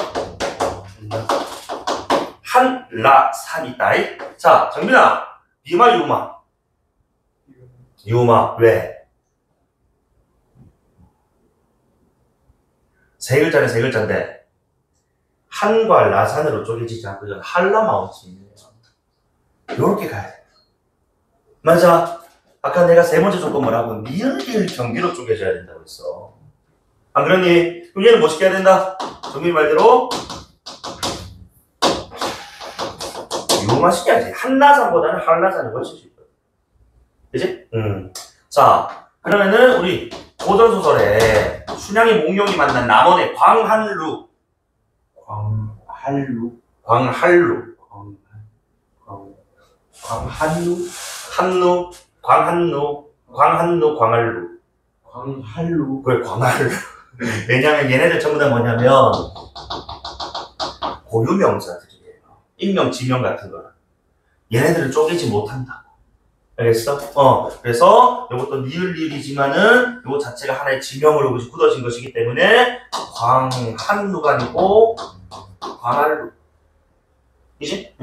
한라산 있다. 자, 정민아, 비마, 유마. 유마, 왜? 세 글자는 세 글자인데, 한과 라산으로 쪼개지지 않고, 이건 한라마운틴이에요. 요렇게 가야 돼. 맞아. 아까 내가 세 번째 조건 뭐라고? 니을 경기로 쪼개져야 된다고 했어. 안 그러니? 그럼 얘는 뭐 시켜야 된다? 정민 말대로 유마 시켜야지. 한라산보다는 한라산이 훨씬 쉽거든. 그치? 자, 그러면은 우리 고전소설에 춘향이 몽룡이 만난 남원의 광한루. 광한루. 광한루. 그래, 광한루. 왜냐면 얘네들 전부 다 뭐냐면 고유명사들이에요. 인명, 지명 같은 거는. 얘네들을 쪼개지 못한다. 알겠어? 그래서 이것도 니을니을이지만은 이거 자체가 하나의 지명으로 굳어진 것이기 때문에 광한루가 아니고 광한루. 그지?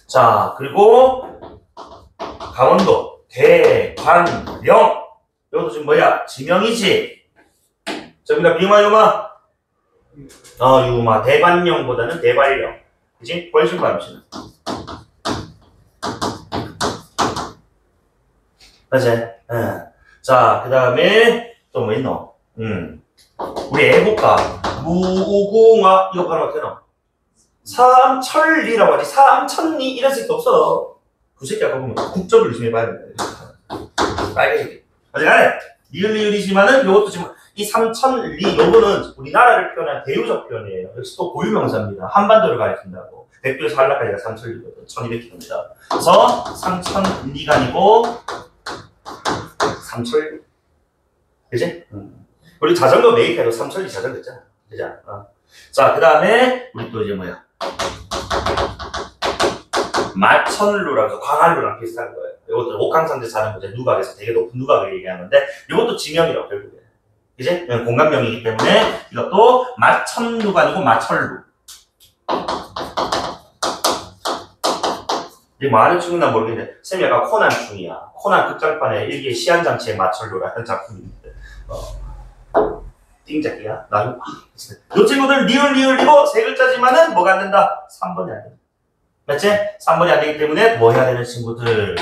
자, 그리고 강원도 대관령. 이것도 지금 뭐야? 지명이지? 자, 여기다 비마, 유마? 유마. 대관령보다는 대관령. 그지? 훨씬 많지. 맞지? 자, 그 다음에 또 뭐 있노? 우리 애국가 무궁화 이거 바로 어떻게 넣어? 삼천리라고 하지. 삼천리 이런 새끼 없어. 그 새끼 아까 보면 국적을 조심해 봐야 된다. 빨개 새끼. 어쨌든 니을니을이지만은 요것도 지금 이 삼천리 요거는 우리나라를 표현한 대유적 표현이에요. 역시 또 고유명사입니다. 한반도를 가리킨다고. 백두에서 한라까지가 삼천리거든. 1200km. 그래서 삼천리가 아니고 삼천리. 그지? 우리 자전거 메이커도 삼천리 자전거 있잖아. 그죠? 자, 그 다음에 우리 또 이제 뭐야? 마천루라고 해서 광한루랑 비슷한 거예요. 이것도 옥황상제 사는 거죠. 누각에서 되게 높은 누각을 얘기하는 건데 이것도 지명이라고 결국에. 그지? 공간명이기 때문에 이것도 마천루가 아니고 마천루. 이게 뭐 아는 친구나 모르겠는데 쌤이 약간 코난 중이야. 코난 극장판에 일기의 시한장치의 마천루라는 작품인데 띵작이야. 나도 이 친구들 니을니을이고 세 글자지만은 뭐가 안 된다? 3번이 안 된다. 맞지? 3번이 안 되기 때문에 뭐 해야 되는 친구들?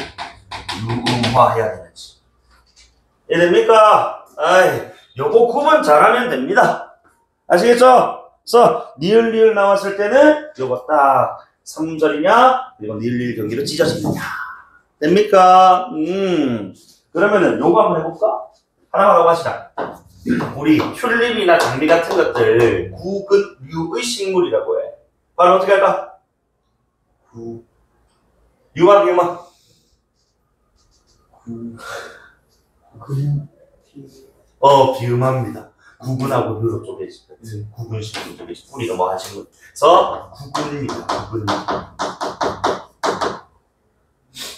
유음화 해야 되는지. 이해됩니까? 요거 구분 잘하면 됩니다. 아시겠죠? 그래서 니을니을 나왔을 때는 요거 딱 3절이냐 그리고 니을니을 경기로 찢어지느냐. 됩니까? 그러면은 요거 한번 해볼까? 하나만 하고 하시다. 우리 튤립이나 장미 같은 것들 구근류의 식물이라고 해. 바로 어떻게 할까? 유마 비유마. 비유마입니다. 구근하고 류로 쪼개지. 구근식물 쪼개지. 뿌리가 뭐 한 식물. 그래서 구근입니다. 구근.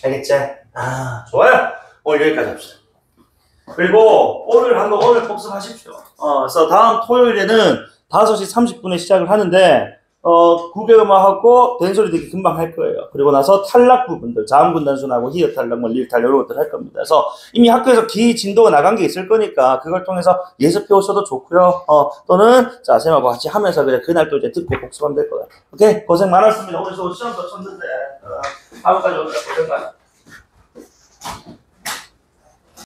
알겠지? 좋아요. 오늘 여기까지 합시다. 그리고 오늘 복습하십시오. 그래서 다음 토요일에는 5시 30분에 시작을 하는데 국외음악하고 된소리 되게 금방 할 거예요. 그리고 나서 탈락 부분들, 자음군단순하고 히읗 탈락, 리을 탈락 이런 것들 할 겁니다. 그래서 이미 학교에서 기 진도가 나간 게 있을 거니까 그걸 통해서 예습해 오셔도 좋고요. 또는 자 쌤하고 같이 하면서 그날 또 이제 듣고 복습하면 될 거예요. 오케이, 고생 많았습니다. 오늘 저 시험도 쳤는데 다음까지 오늘 고생 많아.